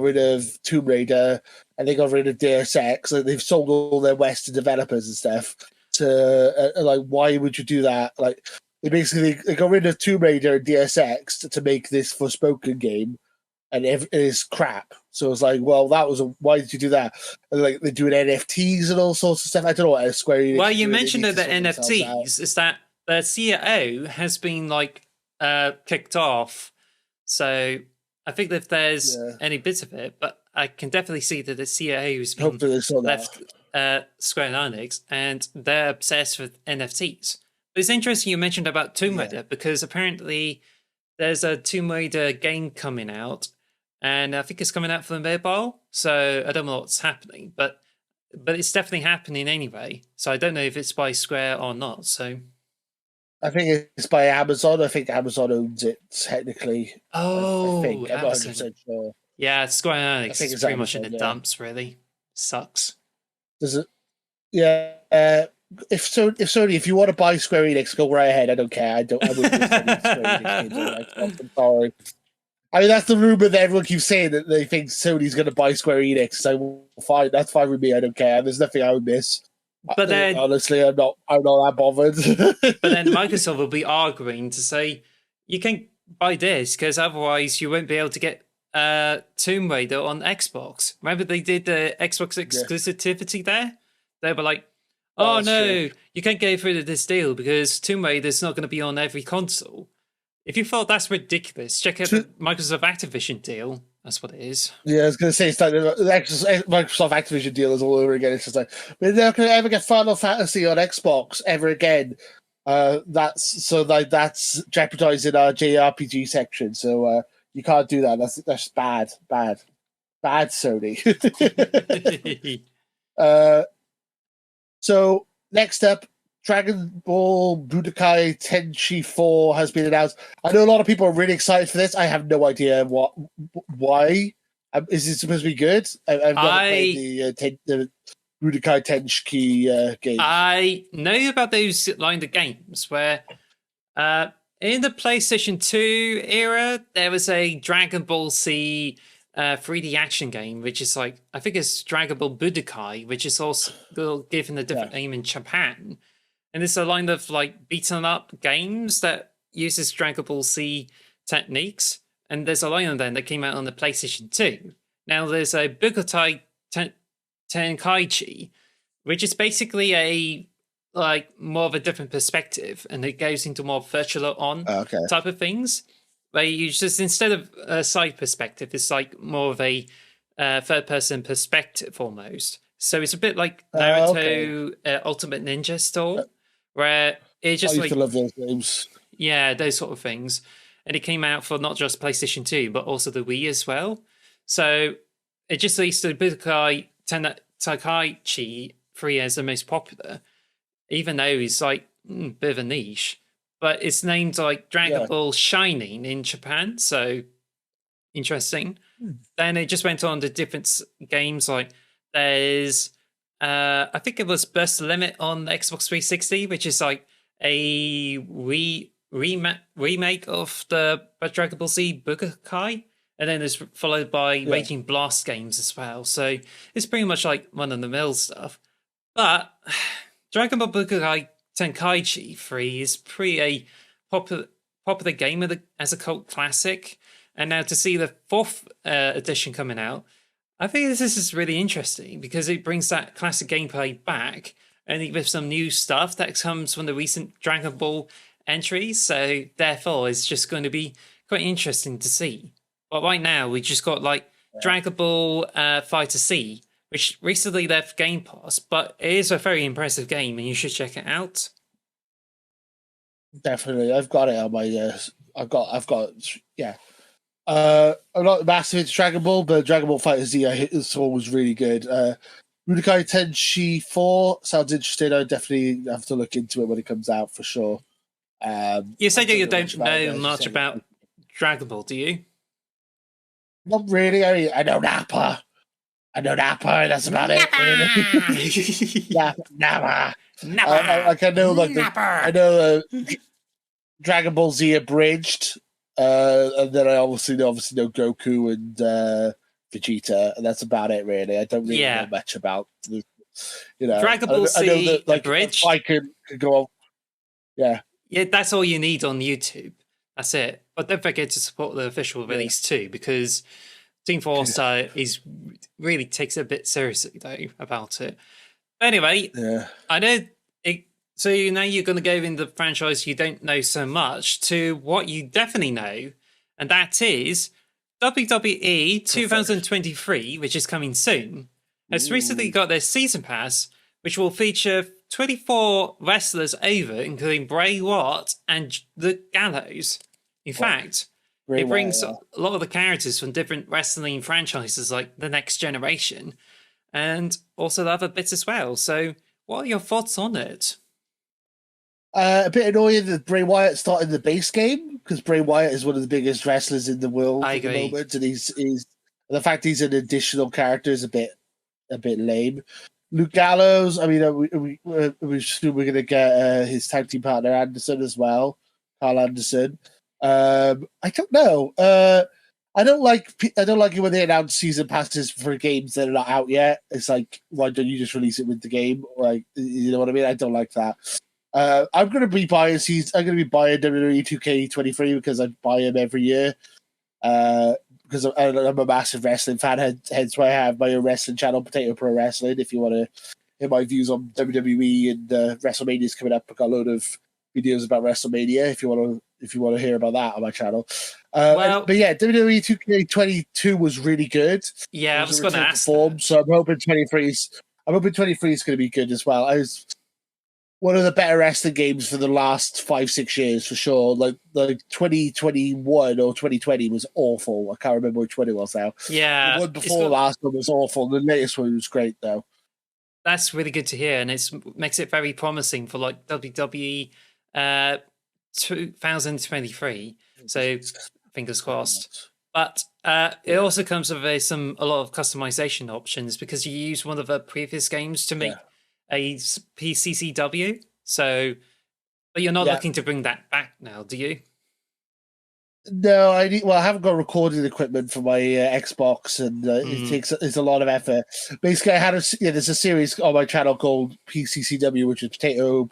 rid of Tomb Raider and they got rid of Deus Ex. Like they've sold all their Western developers and stuff. To like, why would you do that? Like they got rid of Tomb Raider and Deus Ex to make this Forspoken game, and it is crap. So it's like, well, why did you do that? And like they're doing NFTs and all sorts of stuff. I don't know what Square Enix. Well, you mentioned that the NFTs is that the CEO has been like kicked off. So I think that if there's any bits of it, but I can definitely see that the CEO has been left Square Enix, and they're obsessed with NFTs. But it's interesting you mentioned about Tomb Raider, because apparently there's a Tomb Raider game coming out, and I think it's coming out for the mobile. So I don't know what's happening, but it's definitely happening anyway. So I don't know if it's by Square or not. So I think it's by Amazon. I think Amazon owns it technically. oh, I think I'm not 100 Amazon. sure. Yeah, Square Enix is pretty much in Amazon, the dumps. Really sucks. Does it? Yeah. If Sony, if you want to buy Square Enix, go right ahead. I don't care. I wouldn't miss any Square Enix games on Xbox. I'm sorry. I mean, that's the rumor that everyone keeps saying, that they think Sony's going to buy Square Enix. So fine, that's fine with me. I don't care. There's nothing I would miss. But then, honestly, I'm not that bothered. But then Microsoft will be arguing to say you can't buy this because otherwise you won't be able to get Tomb Raider on Xbox. Remember they did the Xbox exclusivity there? They were like, oh no, you can't go through this deal because Tomb Raider's not going to be on every console. If you thought that's ridiculous, check out the Microsoft Activision deal. That's what it is. Yeah, I was going to say, it's like the Microsoft Activision deal is all over again. It's just like, we're not going to ever get Final Fantasy on Xbox ever again. That's jeopardizing our JRPG section. So you can't do that. That's bad, Sony. So next up, Dragon Ball Budokai Tenchi 4 has been announced. I know a lot of people are really excited for this. I have no idea why. Is it supposed to be good? I've never played the Budokai Tenchi game. I know about those line of games where in the PlayStation 2 era, there was a Dragon Ball Z 3D action game, which is like, I think it's Dragon Ball Budokai, which is also given a different name in Japan. And it's a line of like beaten up games that uses Dragon Ball Z techniques. And there's a line of them that came out on the PlayStation 2. Now there's a Budokai Tenkaichi, which is basically a like more of a different perspective, and it goes into more virtual on type of things. Where you just, instead of a side perspective, it's like more of a third person perspective almost. So it's a bit like Naruto Ultimate Ninja Store. Where it just I used to love those games. Yeah, those sort of things. And it came out for not just PlayStation 2, but also the Wii as well. So it just leads to Budokai Tenkaichi 3 as the most popular, even though it's like a bit of a niche. But it's named like Dragon Ball Shining in Japan, so interesting. Then it just went on to different games, like there's I think it was Burst Limit on Xbox 360, which is like a remake of the Dragon Ball Z Budokai, and then it's followed by Raging Blast games as well. So it's pretty much like run-of-the-mill stuff. But Dragon Ball Budokai Tenkaichi 3 is pretty a popular game as a cult classic, and now to see the 4th edition coming out, I think this is really interesting because it brings that classic gameplay back, only with some new stuff that comes from the recent Dragon Ball entries. So therefore, it's just going to be quite interesting to see. But right now, we just got like Dragon Ball Fighter C, which recently left Game Pass, but it is a very impressive game, and you should check it out. Definitely, I've got it on my. I've got. Yeah. I'm not massive into Dragon Ball, but Dragon Ball Fighter Z I saw was really good. Budokai Tenchi 4 sounds interesting. I definitely have to look into it when it comes out for sure. You say that you don't know much about Dragon Ball, do you? Not really. I mean, I know Nappa. That's about it. Really. Nappa. I know like I know Dragon Ball Z abridged. And then I obviously know Goku and Vegeta, and that's about it, really. I don't really know much about the, Dragon Ball Z. I know that like Abridged. I could go on. Yeah, that's all you need on YouTube. That's it. But don't forget to support the official release too, because Team Force really takes it a bit seriously though about it. But anyway, I know it. So now you're going to go in the franchise you don't know so much to what you definitely know, and that is WWE 2023, which is coming soon, has recently got their season pass, which will feature 24 wrestlers over, including Bray Wyatt and the Gallows. In fact, It brings a lot of the characters from different wrestling franchises, like the Next Generation, and also the other bits as well. So, what are your thoughts on it? A bit annoying that Bray Wyatt started the base game, because Bray Wyatt is one of the biggest wrestlers in the world at the moment, and he's the fact he's an additional character is a bit lame. Luke Gallows, I mean, we're going to get his tag team partner Anderson as well, Carl Anderson. I don't know. I don't like it when they announce season passes for games that are not out yet. It's like, why don't you just release it with the game? Like, you know what I mean? I don't like that. I'm going to be buying WWE 2K23 because I buy them every year. Because I'm a massive wrestling fan, hence why I have my own wrestling channel, Potato Pro Wrestling. If you want to hear my views on WWE and WrestleMania is coming up, I've got a load of videos about WrestleMania. If you want to hear about that on my channel. But yeah, WWE 2K22 was really good. Yeah, I was going to ask. So I'm hoping 23 is going to be good as well. I was one of the better wrestling games for the last 5-6 years for sure. Like 2021 or 2020 was awful. I can't remember which one it was now. Yeah, the one before last one was awful. The latest one was great though. That's really good to hear, and it makes it very promising for like WWE 2023. So fingers crossed. But it also comes with a lot of customization options because you use one of the previous games to make a PCCW. So, but you're not looking to bring that back now, do you? No, I haven't got recording equipment for my Xbox, and it's a lot of effort. Basically, there's a series on my channel called PCCW, which is Potato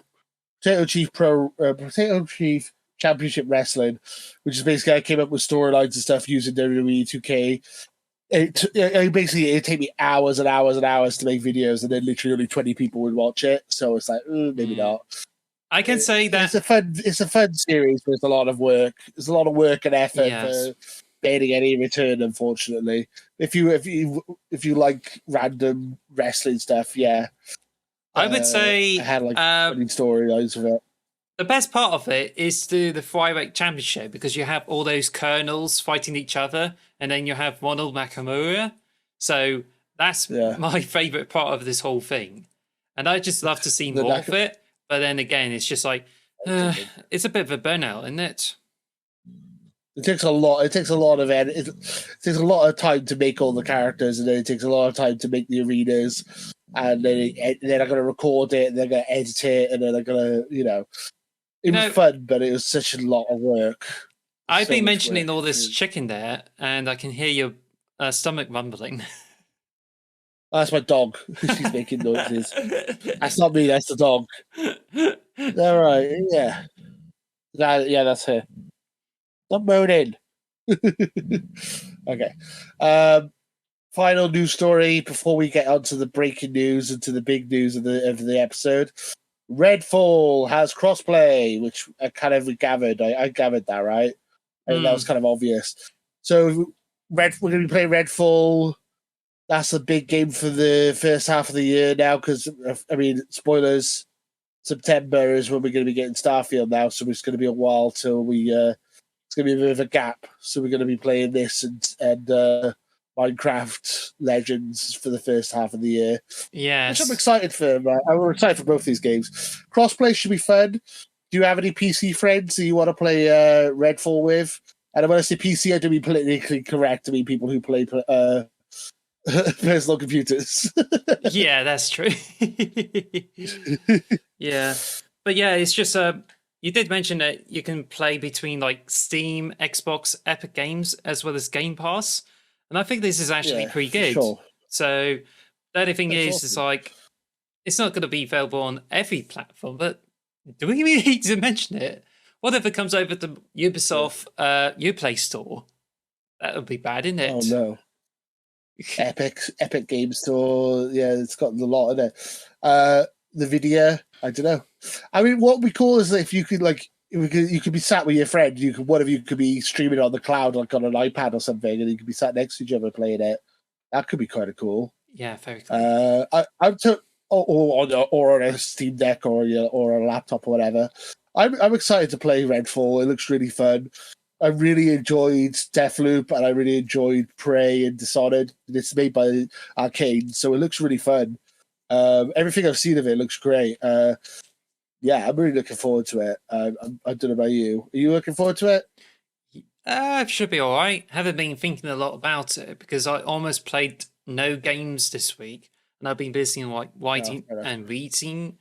Chief Championship Wrestling, which is basically I came up with storylines and stuff using WWE 2K. It'd take me hours and hours and hours to make videos, and then literally only 20 people would watch it. So it's like, maybe not. I can say that it's a fun series, but it's a lot of work. There's a lot of work and effort for getting any return. Unfortunately, if you like random wrestling stuff, I would say I had like storylines of it. The best part of it is the Flyweight Championship because you have all those colonels fighting each other, and then you have Ronald Nakamura. So that's my favorite part of this whole thing, and I just love to see more of it. But then again, it's just like it's a bit of a burnout, isn't it? It takes a lot. It takes a lot of it takes a lot of time to make all the characters, and then it takes a lot of time to make the arenas, and then they're going to record it, and they're going to edit it, and then they're going to, It was fun, but it was such a lot of work. I've been mentioning all this chicken there, and I can hear your stomach rumbling. That's my dog. She's making noises. That's not me. That's the dog. All right. Yeah. That's her. Stop moaning. Okay. Final news story before we get onto the breaking news and to the big news of the episode. Redfall has crossplay, which I kind of gathered. I gathered that, right? I think that was kind of obvious. So we're going to be playing Redfall. That's a big game for the first half of the year now because, spoilers, September is when we're going to be getting Starfield now, so it's going to be a while till it's going to be a bit of a gap. So we're going to be playing this and Minecraft Legends for the first half of the year. Yes. Which I'm excited for. I'm excited for both these games. Crossplay should be fun. Do you have any PC friends that you want to play Redfall with? And when I say PC, I don't mean politically correct. I mean people who play personal computers. Yeah, that's true. Yeah. But yeah, it's just you did mention that you can play between like Steam, Xbox, Epic Games, as well as Game Pass. And I think this is actually pretty good. Sure. So the only thing is like it's not going to be available on every platform, but do we really need to mention it? What if it comes over to Ubisoft Uplay Store? That would be bad, isn't it? Oh no. Epic Game Store, it's got a lot in it. The video, I don't know. I mean, what we call is that if you could you could be sat with your friend, one of you could be streaming on the cloud, like on an iPad or something, and you could be sat next to each other playing it. That could be kind of cool. Yeah, very cool. Or on a Steam Deck or a laptop or whatever. I'm excited to play Redfall. It looks really fun. I really enjoyed Deathloop, and I really enjoyed Prey and Dishonored. It's made by Arcane, so it looks really fun. Everything I've seen of it looks great. Yeah, I'm really looking forward to it. I don't know about you. Are you looking forward to it? It should be all right. Haven't been thinking a lot about it because I almost played no games this week, and I've been busy like writing and reading.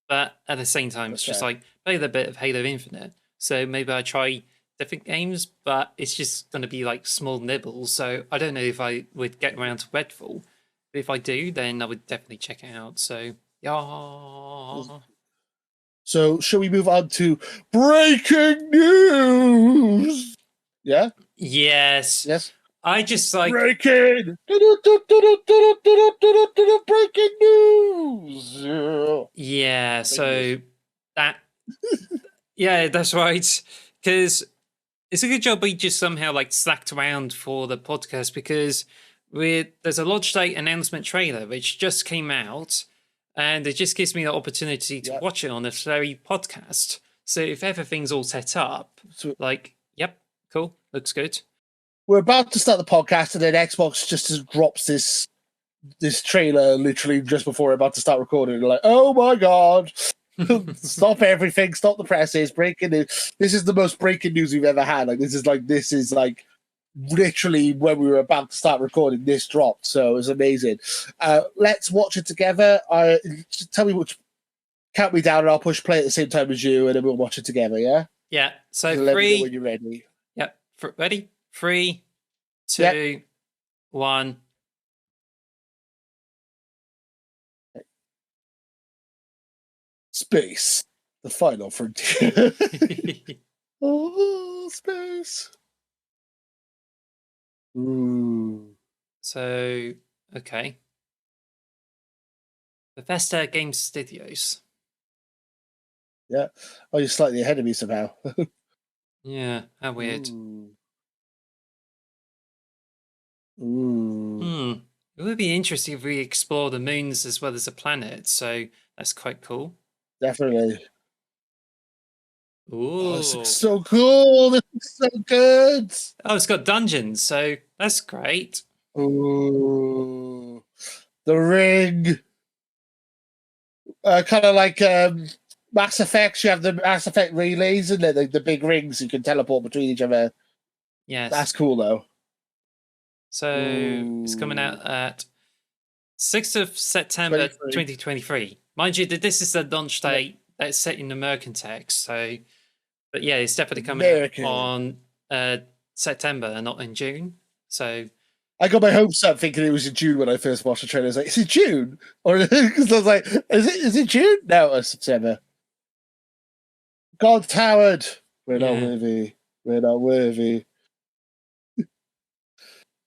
But at the same time, it's just like played a bit of Halo Infinite, so maybe I try different games. But it's just going to be like small nibbles. So I don't know if I would get around to Redfall. But if I do, then I would definitely check it out. So yeah. So, shall we move on to breaking news? Yeah? Yes. Yes. I just like breaking breaking news. Yeah, so that yeah, that's right. Because it's a good job we just somehow like slacked around for the podcast because there's a launch date announcement trailer which just came out, and it just gives me the opportunity to watch it on this very podcast. So if everything's all set up, like, yep, cool, looks good. We're about to start the podcast, and then Xbox just drops this trailer literally just before we're about to start recording. They're like, oh my god. Stop everything, stop the presses, breaking news. This is the most breaking news we've ever had. This is literally when we were about to start recording, this dropped, so it was amazing. Let's watch it together. Tell me which, count me down, and I'll push play at the same time as you, and then we'll watch it together. Yeah. So let me know when you're ready. Yep. Ready? 3, 2, 1. Space, the final frontier. Oh, space. Ooh. So, okay. Bethesda Game Studios. Yeah. Oh, you're slightly ahead of me somehow. Yeah, how weird. Ooh. It would be interesting if we explore the moons as well as the planet, so that's quite cool. Definitely. Ooh. Oh, this looks so cool. This looks so good. Oh, it's got dungeons, so that's great. Ooh. The ring. Kind of like Mass Effect. You have the Mass Effect relays and the big rings you can teleport between each other. Yes. That's cool, though. So it's coming out at 6th of September 2023. Mind you, this is the launch date that's set in American text. So, but yeah, it's definitely coming out on September and not in June. So I got my hopes up thinking it was in June when I first watched the trailer. I was like, is it June? Or because I was like, is it June? No, it's September. God's Howard. We're not worthy. We're not worthy.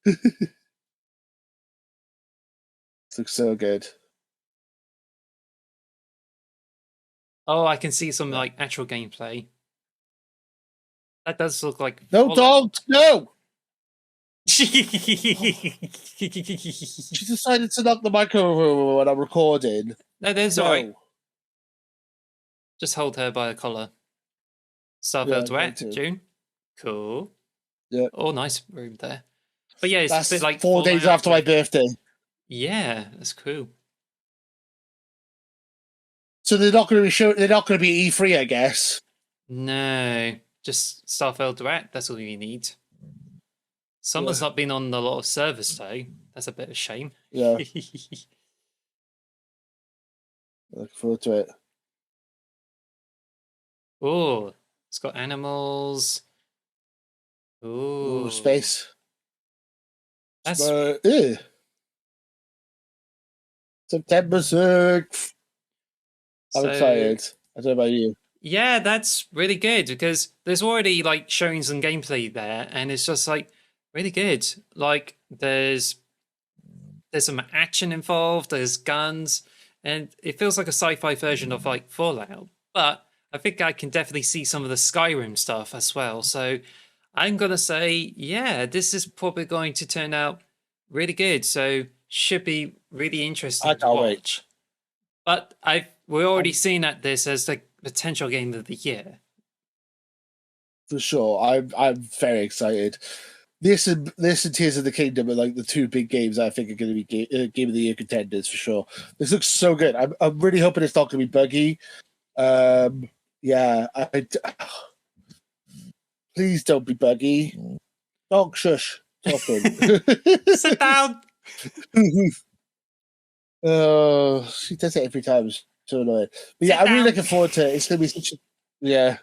This looks so good. Oh, I can see some like actual gameplay. That does look like no dogs. No. She decided to knock the microphone when I'm recording. No, there's right. Just hold her by the collar. Starfield wet, June. Cool. Yeah. Oh, nice room there. But yeah, it's that's a bit like 4 days after my birthday. Yeah, that's cool. So they're not going to be showing. They're not going to be E3, I guess. No, just Starfield Direct. That's all you need. Someone's not been on a lot of servers though. That's a bit of a shame. Yeah. Looking forward to it. Oh, it's got animals. Ooh, space. That's September 6th. I'm excited. I don't know about you. Yeah, that's really good because there's already like showing some gameplay there, and it's just like really good. Like there's some action involved, there's guns, and it feels like a sci-fi version of like Fallout. But I think I can definitely see some of the Skyrim stuff as well. So I'm gonna say, yeah, this is probably going to turn out really good. So should be really interesting to watch. But we're already seeing at this as the potential game of the year. for sure. I'm very excited. This and Tears of the Kingdom are like the two big games I think are going to be game of the year contenders for sure. This looks so good. I'm really hoping it's not going to be buggy. Yeah, please don't be buggy. Dog, shush, talking. Sit down. Oh, she does it every time. It's so annoying. But yeah, I'm really looking forward to it. It's going to be such a yeah.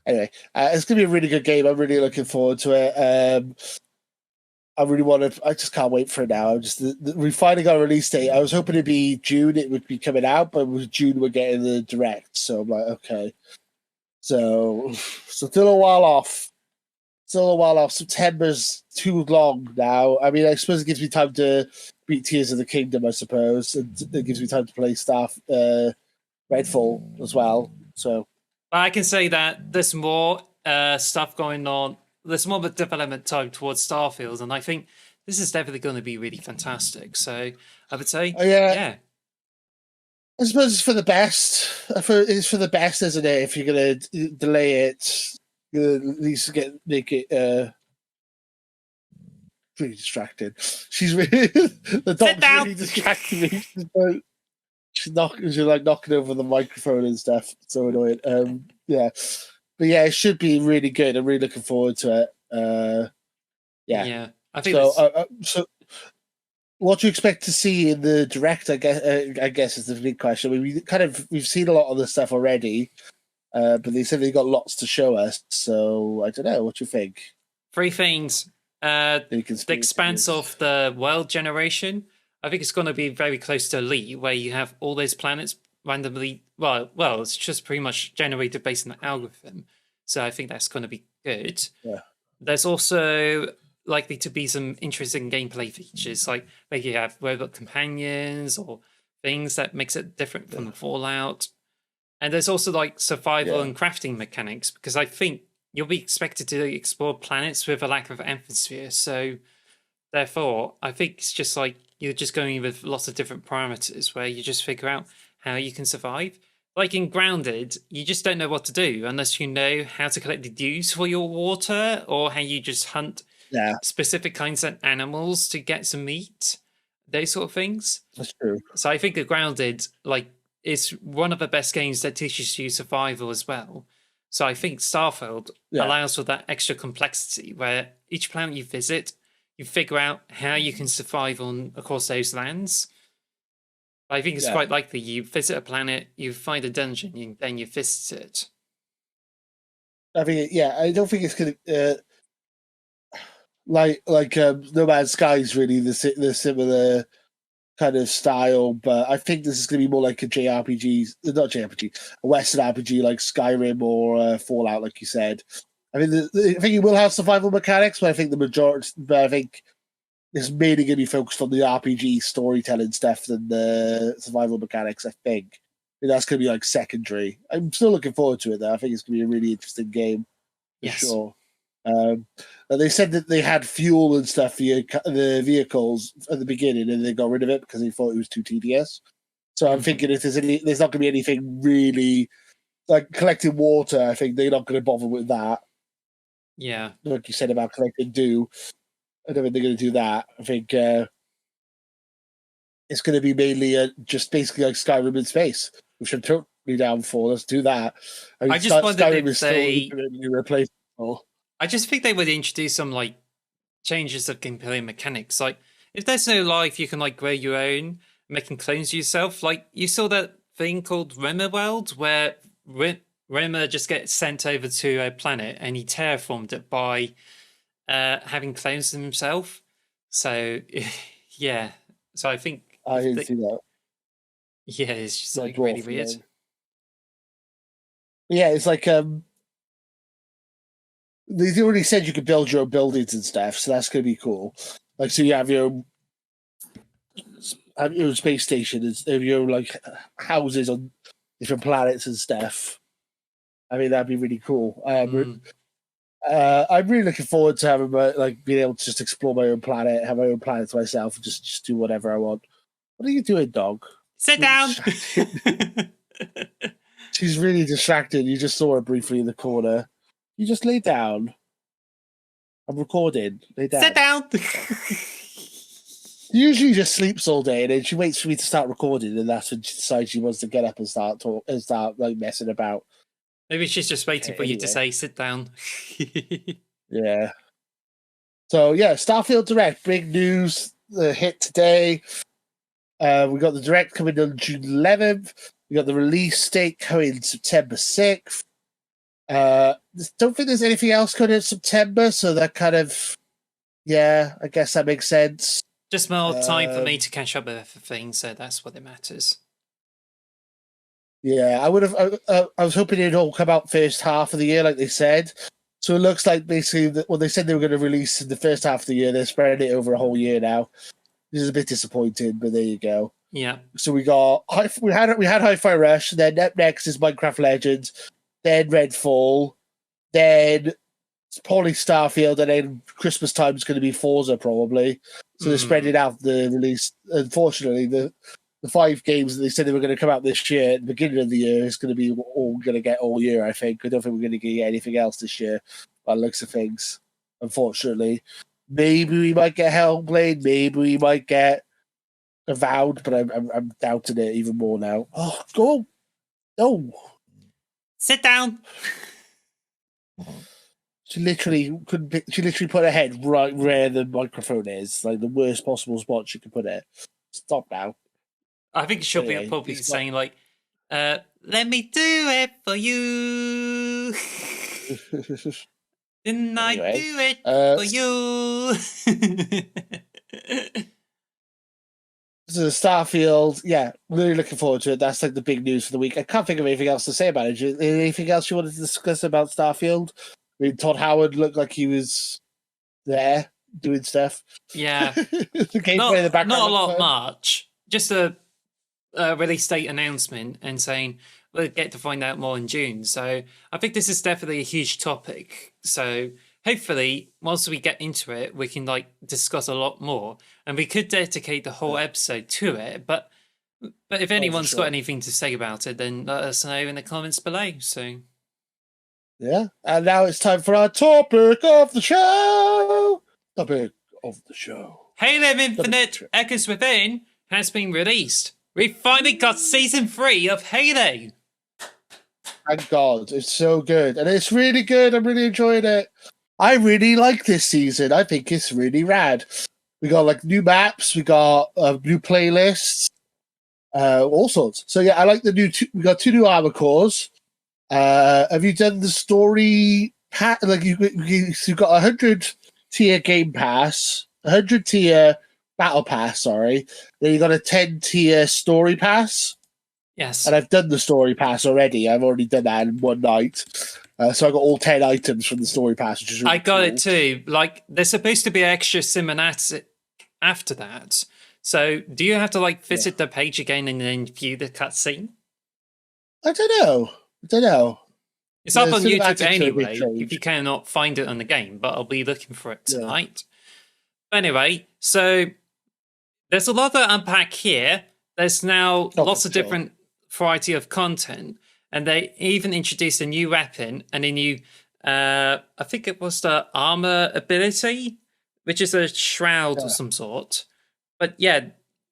Anyway, it's going to be a really good game. I'm really looking forward to it. I really want to. I just can't wait for it now. We finally got a release date. I was hoping it'd be June. It would be coming out, but with June we're getting the direct. So I'm like, okay. So still a while off. Still a while off. September's too long now. I mean, I suppose it gives me time to beat Tears of the Kingdom. I suppose it gives me time to play Redfall as well. So I can say that there's more stuff going on. There's more of a development time towards Starfield, and I think this is definitely going to be really fantastic. So I would say, yeah. I suppose it's for the best. It's for the best, isn't it? If you're going to delay it, at least make it pretty distracted. She's really the dog's really distracting me. She's like knocking over the microphone and stuff. It's so annoying. Yeah. But yeah, it should be really good. I'm really looking forward to it. Yeah. I think so. So, what do you expect to see in the direct? I guess is the big question. I mean, we've seen a lot of the stuff already, but they said they got lots to show us. So I don't know. What do you think? 3 things. The expanse of the world generation. I think it's going to be very close to Elite, where you have all those planets randomly. Well, it's just pretty much generated based on the algorithm. So I think that's going to be good. Yeah. There's also likely to be some interesting gameplay features, like maybe you have robot companions or things that makes it different from Fallout. And there's also like survival and crafting mechanics, because I think you'll be expected to explore planets with a lack of atmosphere. So therefore, I think it's just like you're just going with lots of different parameters where you just figure out how you can survive. Like in Grounded, you just don't know what to do unless you know how to collect the dews for your water, or how you just hunt specific kinds of animals to get some meat, those sort of things. That's true. So I think that Grounded, is one of the best games that teaches you survival as well. So I think Starfield allows for that extra complexity where each planet you visit, you figure out how you can survive across those lands. I think it's quite likely you visit a planet, you find a dungeon, and then you visit it. I think, I don't think it's going to No Man's Sky is really the similar kind of style, but I think this is going to be more like a Western RPG like Skyrim or Fallout, like you said. I mean, I think it will have survival mechanics, but I think it's mainly going to be focused on the RPG storytelling stuff than the survival mechanics, I think. That's going to be like secondary. I'm still looking forward to it, though. I think it's going to be a really interesting game, for sure. They said that they had fuel and stuff for the vehicles at the beginning, and they got rid of it because they thought it was too tedious. So I'm thinking if there's not going to be anything really like collecting water. I think they're not going to bother with that. Yeah, like you said about collecting dew. I don't think they're going to do that. I think it's going to be mainly just basically like Skyrim in space, which I'm totally down for. Let's do that. I just wondered Skyrim if they replaceable. I just think they would introduce some like changes of gameplay mechanics. Like if there's no life, you can like grow your own, making clones of yourself. Like you saw that thing called Rimmer World, where Rimmer just gets sent over to a planet and he terraformed it by having clones of himself. So yeah, so I think I didn't see that. Yeah, it's just like really weird. Yeah, it's like they already said you could build your own buildings and stuff, so that's going to be cool. Like, so you have your own space station, and your own like houses on different planets and stuff. I mean, that'd be really cool. I'm really looking forward to having being able to just explore my own planet, have my own planet to myself, and just do whatever I want. What are you doing, dog? Sit down. She's really distracted. You just saw her briefly in the corner. You just lay down. I'm recording. Lay down. Sit down. She usually just sleeps all day, and then she waits for me to start recording, and that's when she decides she wants to get up and start like messing about. Maybe she's just waiting for you to say sit down. Yeah. So yeah, Starfield Direct, big news. The hit today. We got the Direct coming on June 11th. We got the release date coming September 6th. Don't think there's anything else coming in September, so that kind of, yeah, I guess that makes sense. Just more time for me to catch up with everything, so that's what it matters. Yeah, I would have. I was hoping it'd all come out first half of the year, like they said. So it looks like basically, they said they were going to release in the first half of the year. They're spreading it over a whole year now. This is a bit disappointing, but there you go. Yeah. So we had Hi-Fi Rush. Then up next is Minecraft Legends. Then Redfall. Then probably Starfield, and then Christmas time is going to be Forza probably. So they're spreading out the release. Unfortunately, the 5 games that they said they were going to come out this year at the beginning of the year is going to be all going to get all year, I think. I don't think we're going to get anything else this year by the looks of things, unfortunately. Maybe we might get Hellblade, maybe we might get Avowed, but I'm doubting it even more now. Oh, go! No! Sit down! She literally put her head right where the microphone is, like the worst possible spot she could put it. Stop now. I think she'll be probably saying like, "Let me do it for you." Didn't I do it for you? So Starfield, yeah, really looking forward to it. That's like the big news for the week. I can't think of anything else to say about it. Anything else you wanted to discuss about Starfield? I mean, Todd Howard looked like he was there doing stuff. Yeah, the gameplay in the background. Not a lot much. Just a release date announcement and saying we'll get to find out more in June. So I think this is definitely a huge topic. So hopefully, once we get into it, we can like discuss a lot more, and we could dedicate the whole episode to it. But if anyone's got anything to say about it, then let us know in the comments below. So yeah, and now it's time for our topic of the show. Topic of the show. Halo Infinite Echoes Within has been released. We finally got Season 3 of Halo. Thank God. It's so good. And it's really good. I'm really enjoying it. I really like this season. I think it's really rad. We got like new maps. We got new playlists. All sorts. So yeah, I like the new we got 2 new armor cores. Have you done the story pack? Like you've got 100 tier game pass, 100 tier battle pass, sorry. Then you got a 10 tier story pass. Yes. And I've done the story pass already. I've already done that in one night. So I got all 10 items from the story pass, which is really I got cool. it too. Like, there's supposed to be extra cinematic after that. So do you have to like visit the page again and then view the cutscene? I don't know. It's up on YouTube anyway, if you cannot find it on the game, but I'll be looking for it tonight. But anyway, so there's a lot to unpack here. There's now lots of different variety of content, and they even introduced a new weapon and a new, I think it was the armor ability, which is a shroud of some sort. But yeah,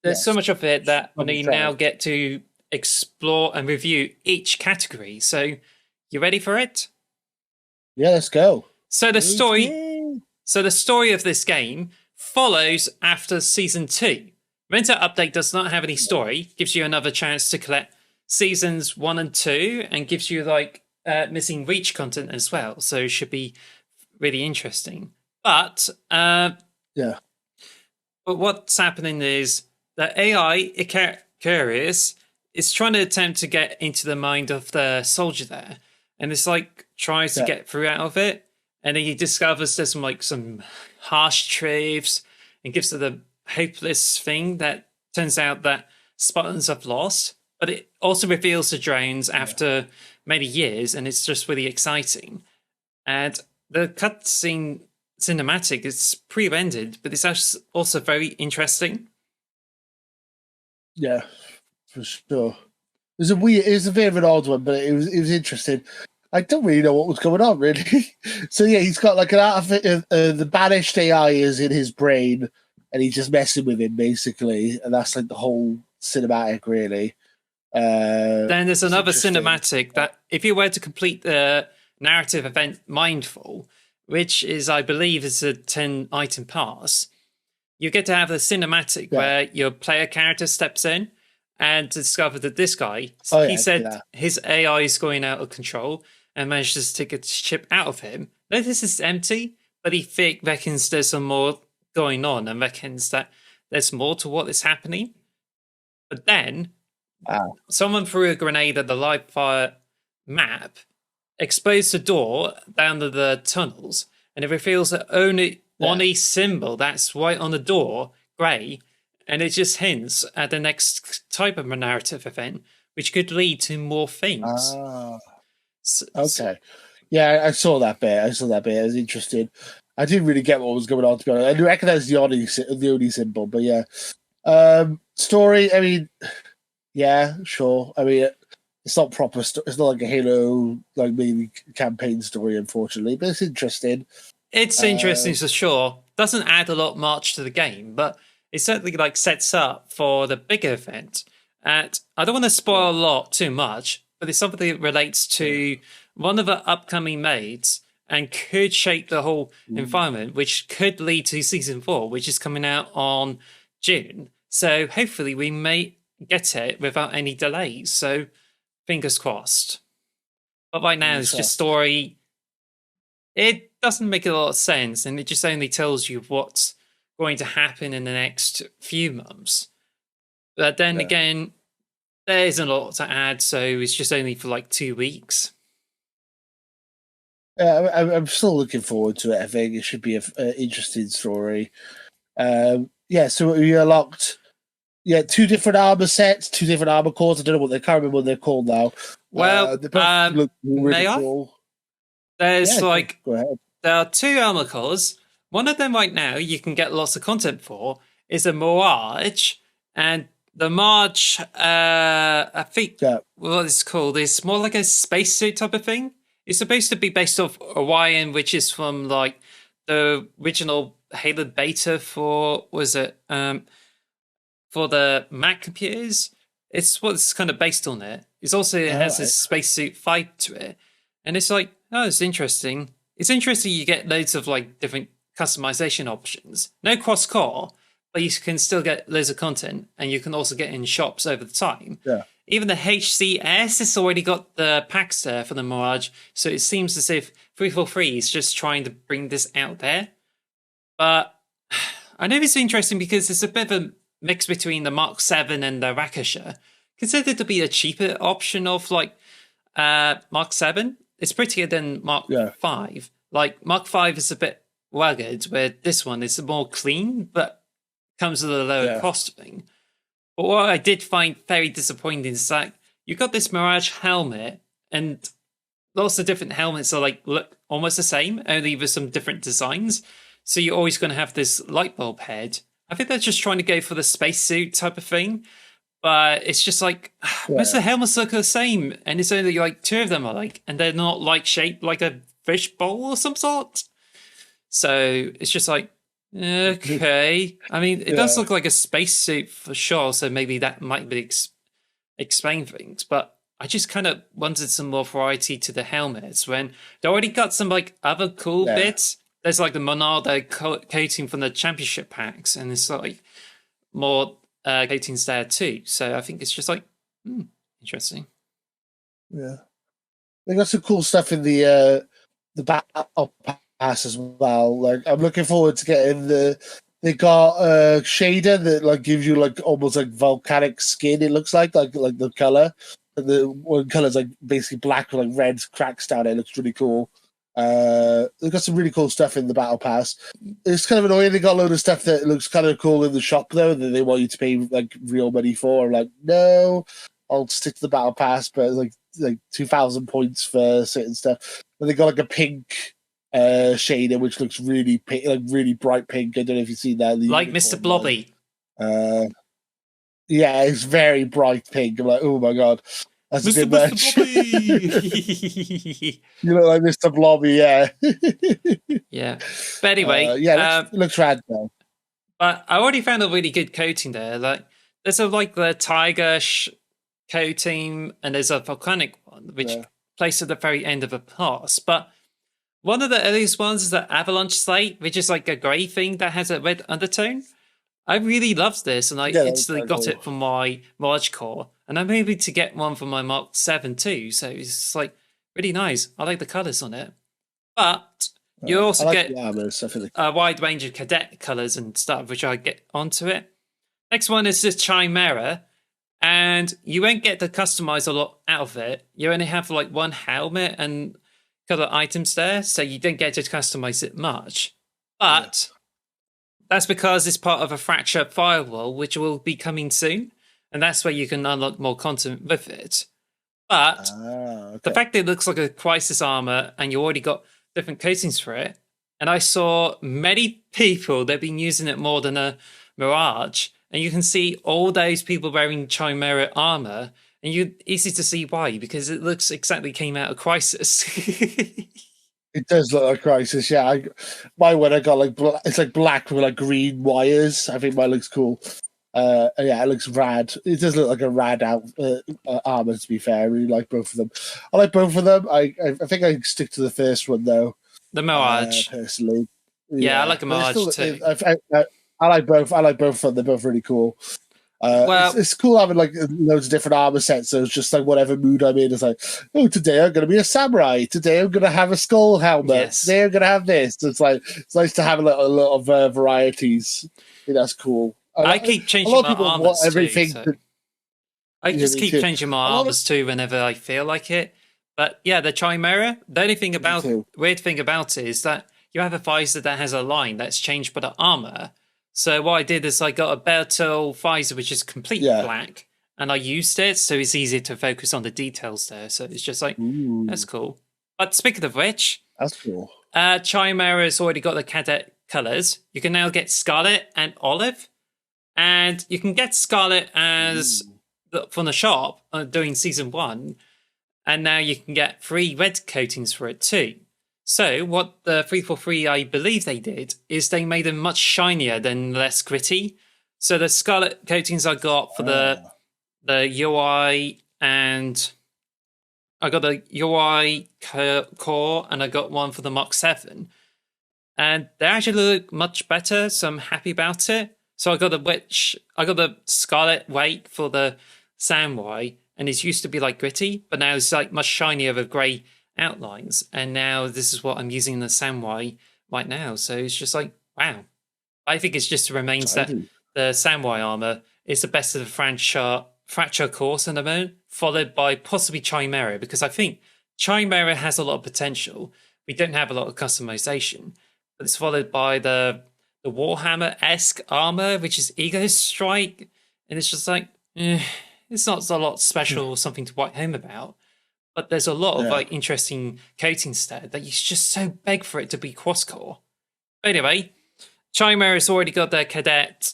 there's so much of it that we now get to explore and review each category. So you ready for it? Yeah, let's go. So the story of this game follows after Season 2. Winter Update does not have any story, gives you another chance to collect Seasons 1 and 2, and gives you like missing Reach content as well. So it should be really interesting. But but what's happening is the AI Icarus is trying to attempt to get into the mind of the soldier there, and it's like tries to get through out of it, and then he discovers there's some harsh truths and gives it the hopeless thing that turns out that Spartans have lost, but it also reveals the drones after many years, and it's just really exciting. And the cutscene cinematic is pre-rendered, but it's also very interesting. Yeah, for sure. was it was a bit of an odd one, but it was interesting. I don't really know what was going on, really. So yeah, he's got like an outfit. The banished AI is in his brain, and he's just messing with him basically, and that's like the whole cinematic, really. Then there's another cinematic that if you were to complete the narrative event Mindful, which is, I believe, is a 10-item pass, you get to have a cinematic where your player character steps in and discover that this guy, he said his AI is going out of control and manages to take a chip out of him. Notice it's empty, but he reckons there's some more going on and reckons that there's more to what is happening. But then someone threw a grenade at the live fire map, exposed the door down to the tunnels, and it reveals that only Oni symbol that's right on the door, grey, and it just hints at the next type of narrative event, which could lead to more things. Yeah, I saw that bit. It was interesting. I didn't really get what was going on, to be honest. I recognize the Oni symbol, but yeah. Story, I mean, yeah, sure. I mean, it's not proper. It's not like a Halo, like maybe campaign story, unfortunately, but it's interesting. It's interesting for sure. Doesn't add a lot much to the game, but it certainly like sets up for the bigger event. And I don't want to spoil a lot too much, but it's something that relates to one of the upcoming maids and could shape the whole environment, which could lead to season 4, which is coming out on June. So hopefully we may get it without any delays. So fingers crossed. But right now it's just story. It doesn't make a lot of sense, and it just only tells you what's going to happen in the next few months. But then again, there isn't a lot to add, so it's just only for like 2 weeks. I'm still looking forward to it. I think it should be an interesting story. So we unlocked 2 different armor sets, 2 different armor cores. I don't know can't remember what they're called now. Well, they both look really cool. There's there are 2 armor cores. One of them right now you can get lots of content for is a Mirage, and the Mirage, I think what it's called is more like a spacesuit type of thing. It's supposed to be based off Orion, which is from like the original Halo beta for the Mac computers. It's what's kind of based on it. It has a spacesuit vibe to it, and it's like, oh, it's interesting. It's interesting. You get loads of like different customization options. No cross-core, but you can still get loads of content, and you can also get in shops over the time. Yeah. Even the HCS has already got the packs there for the Mirage, so it seems as if 343 is just trying to bring this out there. But I know it's interesting because it's a bit of a mix between the Mark 7 and the Rakasha. Considered to be a cheaper option of like Mark 7. It's prettier than Mark 5. Like Mark 5 is a bit rugged, where this one is more clean, but comes with a lower cost thing. But what I did find very disappointing is that you got this Mirage helmet, and lots of different helmets are like look almost the same, only with some different designs. So you're always going to have this light bulb head. I think they're just trying to go for the spacesuit type of thing, but it's just like most of the helmets look the same, and it's only like 2 of them are like, and they're not like shaped like a fish bowl or some sort. So it's just like, okay. I mean, it does look like a spacesuit for sure, so maybe that might be explain things. But I just kind of wanted some more variety to the helmets when they already got some like other cool bits. There's like the Monardo coating from the championship packs, and it's like more coatings there too. So I think it's just like interesting. Yeah, they got some cool stuff in the battle pass as well. Like I'm looking forward to getting they got a shader that like gives you like almost like volcanic skin. It looks like the color. The one color's like basically black with like red cracks down it. It looks really cool. They've got some really cool stuff in the battle pass. It's kind of annoying. They got a load of stuff that looks kind of cool in the shop though, that they want you to pay like real money for. I'm like, no, I'll stick to the battle pass, but it's like 2,000 points for certain stuff. But they got like a pink shader which looks really pink, like really bright pink. I don't know if you've seen that. Like Mr. Blobby. Yeah, it's very bright pink. I'm like, oh my god, that's a bit much. Blobby. You look like Mr. Blobby, yeah. Yeah. But anyway, it looks rad though. But I already found a really good coating there. Like there's like the tiger coating, and there's a volcanic one, which placed at the very end of a pass. But one of the earliest ones is the avalanche slate, which is like a grey thing that has a red undertone. I really loved this, and I instantly got it for my Mirage Core, and I'm able to get one for my Mark 7 too. So it's like really nice. I like the colours on it. But you also get a wide range of cadet colours and stuff, which I get onto it. Next one is this Chimera, and you won't get to customize a lot out of it. You only have like one helmet and couple of items there, so you don't get to customize it much. But that's because it's part of a Fracture firewall, which will be coming soon, and that's where you can unlock more content with it. But the fact that it looks like a Crisis armor and you already got different coatings for it, and I saw many people that have been using it more than a Mirage, and you can see all those people wearing Chimera armor, and you easy to see why, because it looks exactly came out of Crisis. It does look like Crisis, yeah. My one I got like it's like black with like green wires. I think mine looks cool. Yeah, it looks rad. It does look like a rad armor. To be fair, I really like both of them. I like both of them. I think I stick to the first one though. The Mirage, personally. Yeah, I like a Mirage too. I like both. I like both of them. They're both really cool. It's cool having like loads of different armor sets. So it's just like whatever mood I'm in. It's like, oh, today I'm going to be a samurai. Today I'm going to have a skull helmet. Yes. Today I'm going to have this. It's like it's nice to have a lot of varieties. I think that's cool. I keep changing my armors everything. Too, so. I just keep changing my armors too whenever I feel like it. But yeah, the Chimera. The only weird thing about it is that you have a visor that has a line that's changed by the armor. So what I did is I got a Bertel visor, which is completely black, and I used it, so it's easier to focus on the details there. So it's just like, that's cool. But speaking of which, that's cool. Chimera has already got the cadet colors. You can now get Scarlet and Olive, and you can get Scarlet as from the shop doing season 1, and now you can get 3 red coatings for it too. So what the 343, I believe they did, is they made them much shinier than less gritty. So the Scarlet coatings I got for the UI, and I got the UI core, and I got one for the Mark 7. And they actually look much better, so I'm happy about it. So I got the Scarlet Wake for the Samurai, and it used to be like gritty, but now it's like much shinier with grey outlines, and now this is what I'm using in the Samurai right now. So it's just like, wow. I think it's just remains that the Samurai armor is the best of the Fracture course in the moment, followed by possibly Chimera, because I think Chimera has a lot of potential. We don't have a lot of customization, but it's followed by the Warhammer-esque armor, which is Ego Strike, and it's just like, it's not a lot special or something to write home about. But there's a lot of like interesting coatings there that you just so beg for it to be cross-core. Anyway, Chimera has already got their cadet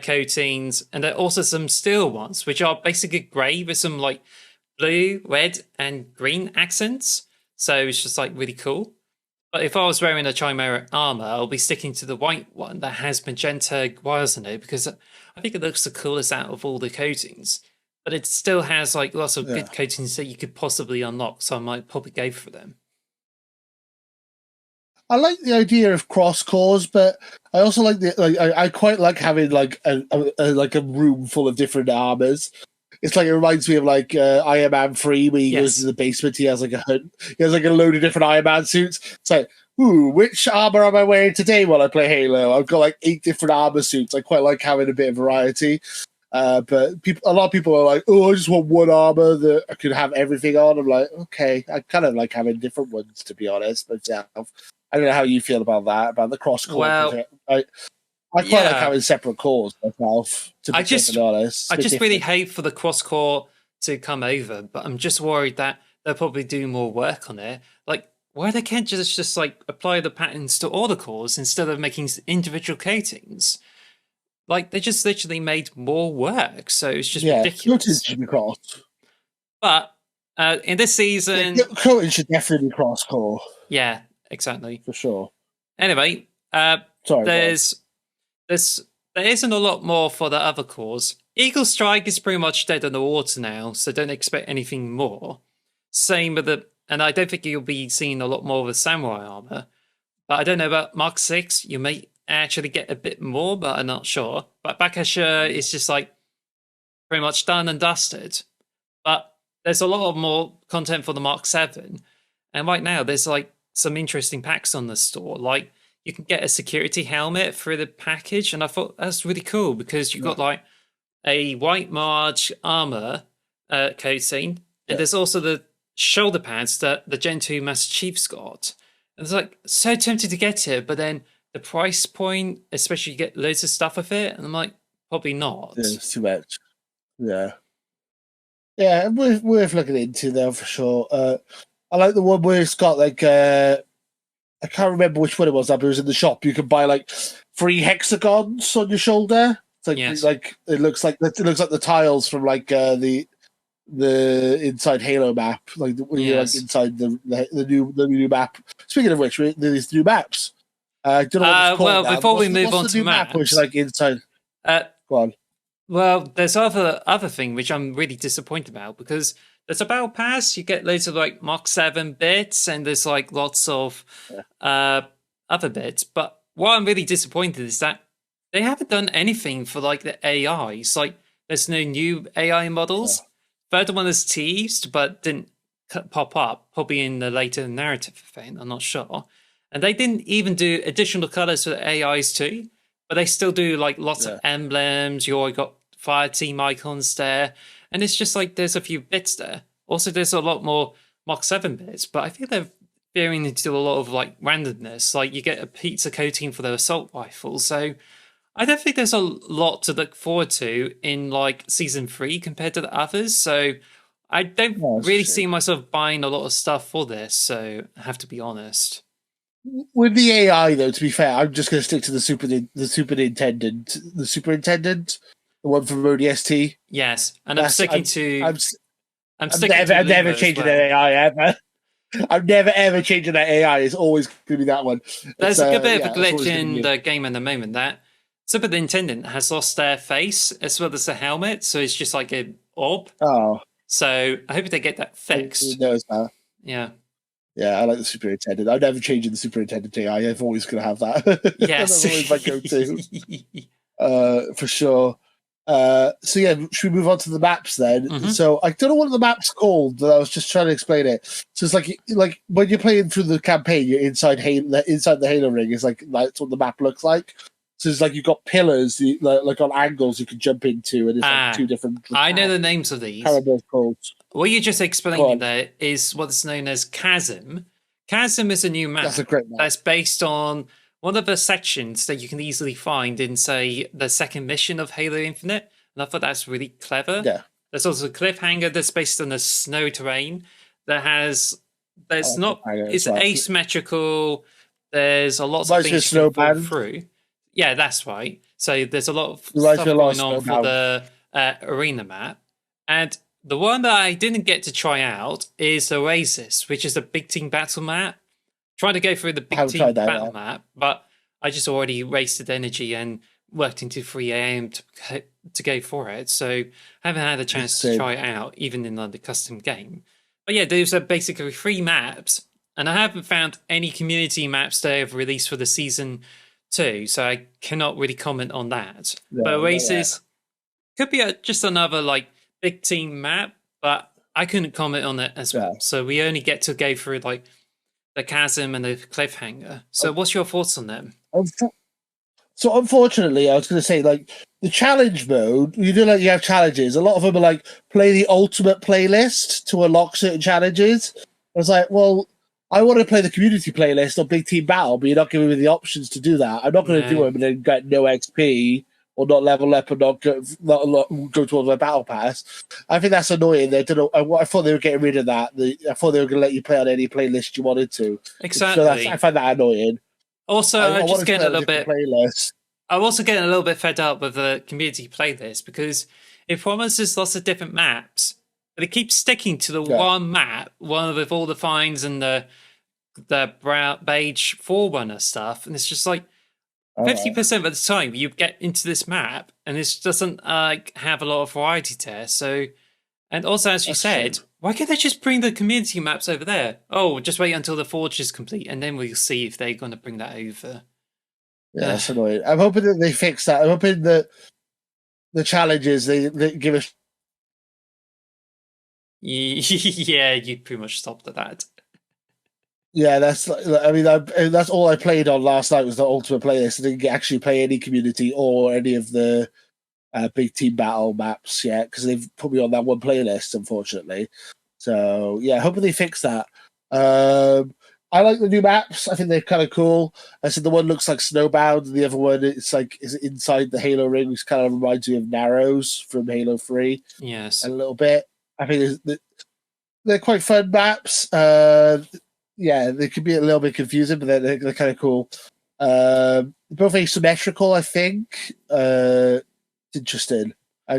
coatings, and there are also some steel ones, which are basically grey with some like blue, red, and green accents. So it's just like really cool. But if I was wearing a Chimera armor, I'll be sticking to the white one that has magenta wires in it, because I think it looks the coolest out of all the coatings. But it still has like lots of good coatings that you could possibly unlock, so I might probably go for them. I like the idea of cross cores, but I also like I quite like having like a room full of different armors. It's like it reminds me of like Iron Man 3, where he goes to the basement. He has like a load of different Iron Man suits. It's like, ooh, which armor am I wearing today while I play Halo? I've got like 8 different armor suits. I quite like having a bit of variety. But a lot of people are like, oh, I just want one armor that I could have everything on. I'm like, okay, I kind of like having different ones, to be honest, myself. I don't know how you feel about that, about the cross core. Well, I quite like having separate cores myself, to be honest. I just really hate for the cross core to come over, but I'm just worried that they'll probably do more work on it. Like, why they can't just like apply the patterns to all the cores instead of making individual coatings? Like they just literally made more work, so it's just ridiculous. ridiculous. Should be crossed. But in this season, coating should definitely be cross core. Yeah, exactly. For sure. Anyway, Sorry, there isn't a lot more for the other cores. Eagle Strike is pretty much dead on the water now, so don't expect anything more. Same with and I don't think you'll be seeing a lot more of the samurai armor. But I don't know about Mark 6. You may actually get a bit more, but I'm not sure. But Bakasha is just like pretty much done and dusted. But there's a lot of more content for the Mark 7. And right now, there's like some interesting packs on the store. Like you can get a security helmet through the package. And I thought that's really cool because you've got like a White March armor coating. And there's also the shoulder pads that the Gen 2 Master Chief's got. And it's like so tempted to get it, but then the price point, especially you get loads of stuff with it, and I'm like, probably not. Yeah, it's too much. Yeah. Yeah, worth looking into though for sure. I like the one where it's got like I can't remember which one it was, but it was in the shop. You can buy like 3 hexagons on your shoulder. It's like it looks like the tiles from like the inside Halo map, like when you're like inside the new map. Speaking of which, there's new maps. I don't know what it's called. Well, now. Before we move on to maps, which like inside. Go on. Well, there's other thing which I'm really disappointed about because there's a battle pass. You get loads of like Mark 7 bits, and there's like lots of other bits. But what I'm really disappointed is that they haven't done anything for like the AIs. Like, there's no new AI models. Third one is teased, but didn't pop up. Probably in the later narrative event. I'm not sure. And they didn't even do additional colors for the AIs too. But they still do like lots of emblems. You already got fire team icons there. And it's just like there's a few bits there. Also, there's a lot more Mark 7 bits. But I think they're veering into a lot of like randomness. Like you get a pizza coating for the assault rifle. So I don't think there's a lot to look forward to in like season 3 compared to the others. So I don't really see myself buying a lot of stuff for this. So I have to be honest. With the AI, though, to be fair, I'm just going to stick to the superintendent, the one from ODST. Yes, and I'm sticking to. I'm never changing that AI ever. I'm never ever changing that AI. It's always going to be that one. There's a good bit of a glitch in the game at the moment that superintendent has lost their face as well as the helmet, so it's just like an orb. Oh, so I hope they get that fixed. Who knows that? Yeah. Yeah, I like the superintendent. I'm never changing the superintendent AI. I'm always going to have that. Yes. That's always my go-to. For sure. So yeah, should we move on to the maps then? Mm-hmm. So I don't know what the map's called, but I was just trying to explain it. So it's like when you're playing through the campaign, you're inside the Halo ring. It's like that's what the map looks like. So it's like you've got pillars, like on angles you can jump into, and it's like 2 different. I know the names of these. How are those called? What you just explained there is what's known as Chasm. Chasm is a new map. That's a great map. That's based on one of the sections that you can easily find in, say, the second mission of Halo Infinite. And I thought that's really clever. Yeah. There's also a cliffhanger that's based on the snow terrain it's asymmetrical. There's a lot of things you can fall through. Yeah, that's right. So there's a lot of stuff going on for the arena map. And the one that I didn't get to try out is Oasis, which is a big team battle map. Trying to go through the big team battle map, but I just already wasted energy and worked into 3 a.m. to go for it. So I haven't had a chance to try it out, even in the custom game. But yeah, those are basically 3 maps. And I haven't found any community maps they have released for the season 2, so I cannot really comment on that. But Oasis could be just another like big team map, but I couldn't comment on it as well. So we only get to go through like the chasm and the cliffhanger. So what's your thoughts on them? So unfortunately, I was going to say like the challenge mode. You do like you have challenges. A lot of them are like play the ultimate playlist to unlock certain challenges. I was like, well, I want to play the community playlist on Big Team Battle, but you're not giving me the options to do that. I'm not going to do it and then get no XP or not level up and not go towards my battle pass. I think that's annoying. I don't know. I thought they were getting rid of that. I thought they were going to let you play on any playlist you wanted to. Exactly. So I find that annoying. Also, I just get a little bit. Playlist. I'm also getting a little bit fed up with the community playlist because it promises lots of different maps, but it keeps sticking to the one map, one with all the finds and the brown beige forerunner stuff, and it's just like 50% of the time you get into this map, and it doesn't have a lot of variety there. So, and also as you said, why can't they just bring the community maps over there? Oh, just wait until the forge is complete, and then we'll see if they're going to bring that over. Yeah, that's annoying. I'm hoping that they fix that. I'm hoping that the challenges they give us. Yeah, you pretty much stopped at that. Yeah, that's. I mean, that's all I played on last night was the ultimate playlist. I didn't actually play any community or any of the big team battle maps yet because they've put me on that one playlist, unfortunately. So yeah, hoping they fix that. I like the new maps. I think they're kind of cool. I said the one looks like Snowbound, and the other one is inside the Halo ring, which kind of reminds me of Narrows from Halo 3. Yes, a little bit. I think they're quite fun maps. Yeah, they could be a little bit confusing, but they're kind of cool. Both asymmetrical, I think. Interesting. I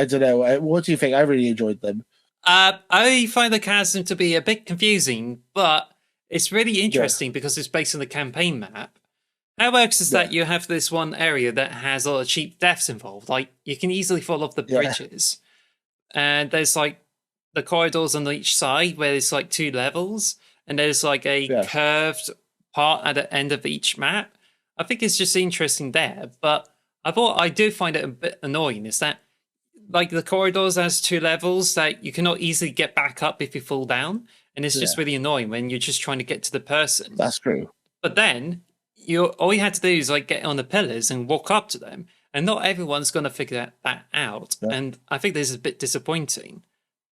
don't know. What do you think? I really enjoyed them. I find the chasm to be a bit confusing, but it's really interesting because it's based on the campaign map. How it works is that you have this one area that has a lot of cheap deaths involved. Like, you can easily fall off the bridges. And there's, like, the corridors on each side where there's, like, 2 levels. And there's, like, a curved part at the end of each map. I think it's just interesting there. But I do find it a bit annoying is that, like, the corridors has 2 levels that you cannot easily get back up if you fall down. And it's just really annoying when you're just trying to get to the person. That's true. But then all you had to do is like get on the pillars and walk up to them, and not everyone's going to figure that out. Yeah. And I think this is a bit disappointing.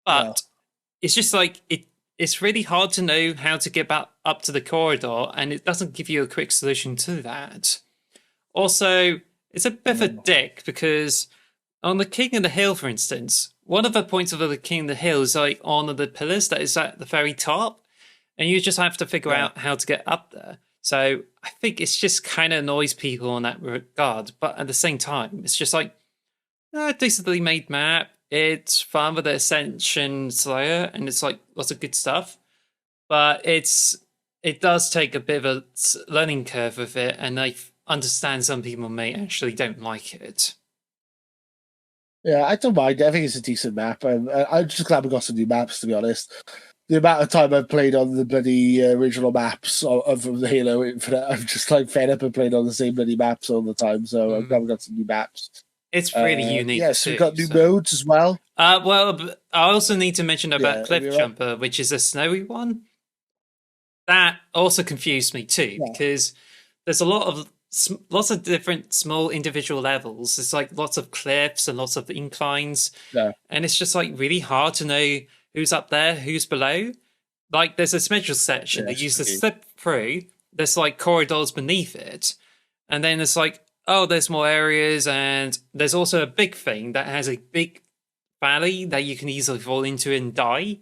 But it's just like it's really hard to know how to get back up to the corridor, and it doesn't give you a quick solution to that. Also, it's a bit of a dick because on the King of the Hill, for instance, one of the points of the King of the Hill is like on the pillars that is at the very top, and you just have to figure out how to get up there. So I think it's just kind of annoys people in that regard, but at the same time, it's just like a decently made map. It's fun with the Ascension Slayer, and it's like lots of good stuff. But it does take a bit of a learning curve with it, and I understand some people may actually don't like it. Yeah, I don't mind. I think it's a decent map. I'm just glad we got some new maps, to be honest. The amount of time I've played on the bloody original maps of the Halo Infinite, I'm just like fed up and playing on the same bloody maps all the time. So I'm glad we got some new maps. It's really unique. Yeah, so we've got new modes as well. Well, I also need to mention about Cliff Jumper, which is a snowy one. That also confused me too, because there's lots of different small individual levels. There's like lots of cliffs and lots of inclines. Yeah. And it's just like really hard to know who's up there, who's below. Like there's a symmetrical section that you just slip through. There's like corridors beneath it. And then it's like, oh, there's more areas. And there's also a big thing that has a big valley that you can easily fall into and die.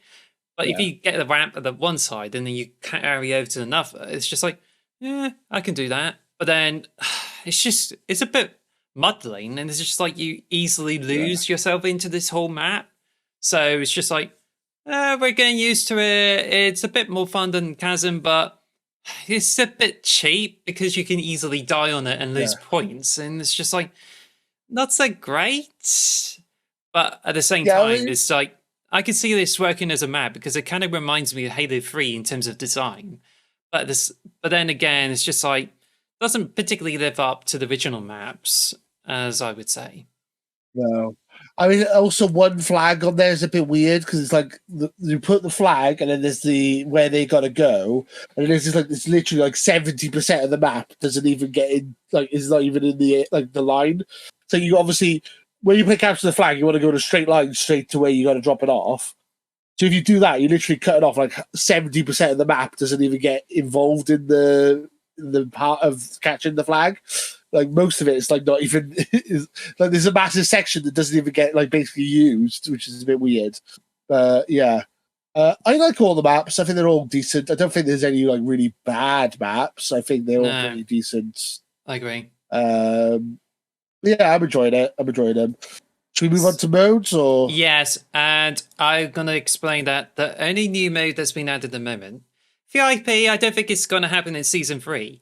But if you get the ramp at the one side and then you carry over to another, it's just like, yeah, I can do that. But then it's a bit muddling, and it's just like you easily lose yourself into this whole map. So it's just like, we're getting used to it. It's a bit more fun than Chasm, but it's a bit cheap because you can easily die on it and lose points. And it's just like, not so great. But at the same time, it's like, I can see this working as a map because it kind of reminds me of Halo 3 in terms of design. But then again, it's just like, doesn't particularly live up to the original maps, as I would say. No. I mean, also one flag on there is a bit weird because it's like you put the flag and then there's where they got to go, and there's just like it's literally like 70% of the map doesn't even get in, like it's not even in the line. So you obviously when you play capture the flag, you want to go in a straight line straight to where you got to drop it off. So if you do that, you literally cut it off. Like 70% of the map doesn't even get involved in the part of catching the flag. Like most of it, it's like not even like there's a massive section that doesn't even get like basically used, which is a bit weird. I like all the maps. I think they're all decent. I don't think there's any like really bad maps. I think they're all pretty decent. I agree. Yeah, I'm enjoying it. Should we move on to modes or? Yes, and I'm going to explain that the only new mode that's been added at the moment, VIP, I don't think it's going to happen in Season 3.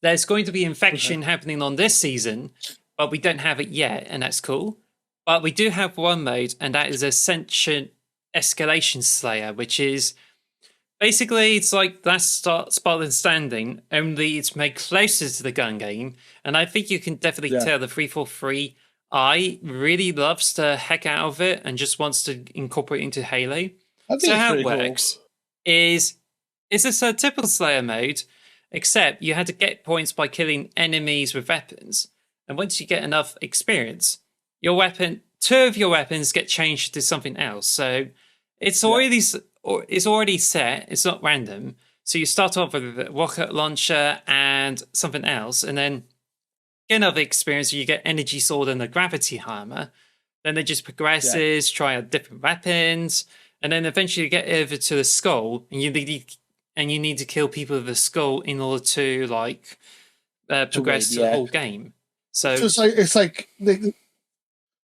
There's going to be infection happening on this season, but we don't have it yet, and that's cool. But we do have one mode, and that is Ascension Escalation Slayer, which is basically it's like Last Spartan Standing, only it's made closer to the gun game. And I think you can definitely tell the 343 really loves the heck out of it and just wants to incorporate it into Halo. So how it works is it's a typical Slayer mode, except you had to get points by killing enemies with weapons. And once you get enough experience, two of your weapons get changed to something else. So it's already set. It's not random. So you start off with a rocket launcher and something else, and then get another experience. You get energy sword and a gravity hammer. Then it just progresses. Try out different weapons, and then eventually you get over to the skull, and you need to kill people with the skull in order to progress the whole game. So it's like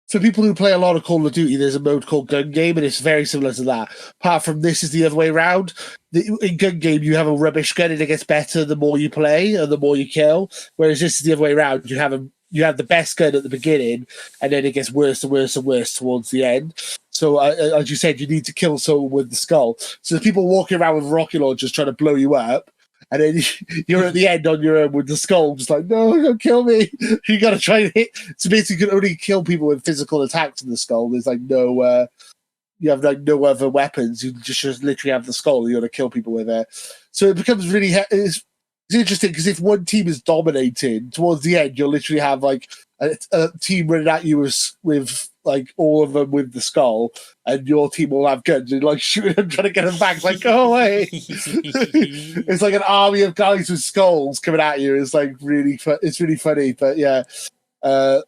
for people who play a lot of Call of Duty, there's a mode called Gun Game, and it's very similar to that. Apart from this is the other way around. In Gun Game, you have a rubbish gun, and it gets better the more you play and the more you kill. Whereas this is the other way around. You have the best gun at the beginning, and then it gets worse and worse and worse towards the end. So, as you said, you need to kill someone with the skull. So the people walking around with rocket launchers trying to blow you up, and then you're at the end on your own with the skull, just like, no, don't kill me. You got to try and hit. So basically, you can only kill people with physical attacks in the skull. There's you have no other weapons. You just literally have the skull. You got to kill people with it. So it becomes really it's interesting because if one team is dominating towards the end, you'll literally have a team running at you with all of them with the skull, and your team will have guns and shooting them, trying to get them back. It's like, go away. It's like an army of guys with skulls coming at you. It's it's really funny, but yeah, I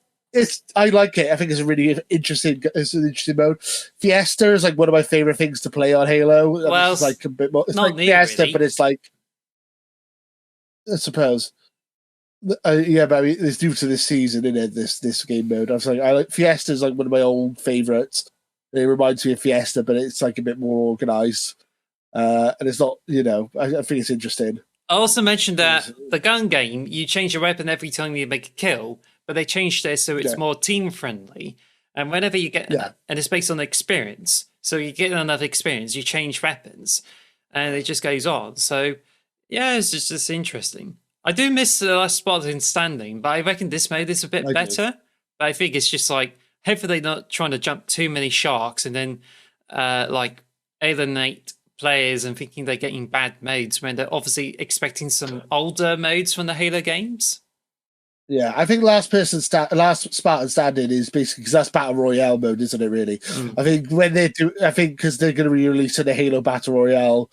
like it. I think it's an interesting mode. Fiesta is one of my favorite things to play on Halo. Well, it's a bit more. It's not like Fiesta, really. But it's I suppose. But I mean, it's due to this season, isn't it? This game mode. I like Fiesta is one of my old favorites. It reminds me of Fiesta, but it's a bit more organized, and it's not. I think it's interesting. I also mentioned that the gun game, you change your weapon every time you make a kill, but they changed this so it's more team friendly. And whenever you get and it's based on experience, so you get enough experience, you change weapons, and it just goes on. So yeah, it's just interesting. I do miss the Last Spartan Standing, but I reckon this mode is a bit better. But I think it's just hopefully they're not trying to jump too many sharks and then alienate players and thinking they're getting bad modes when they're obviously expecting some older modes from the Halo games. Yeah, I think Last Spartan Standing is basically because that's Battle Royale mode, isn't it? Really, I think because they're going to be releasing the Halo Battle Royale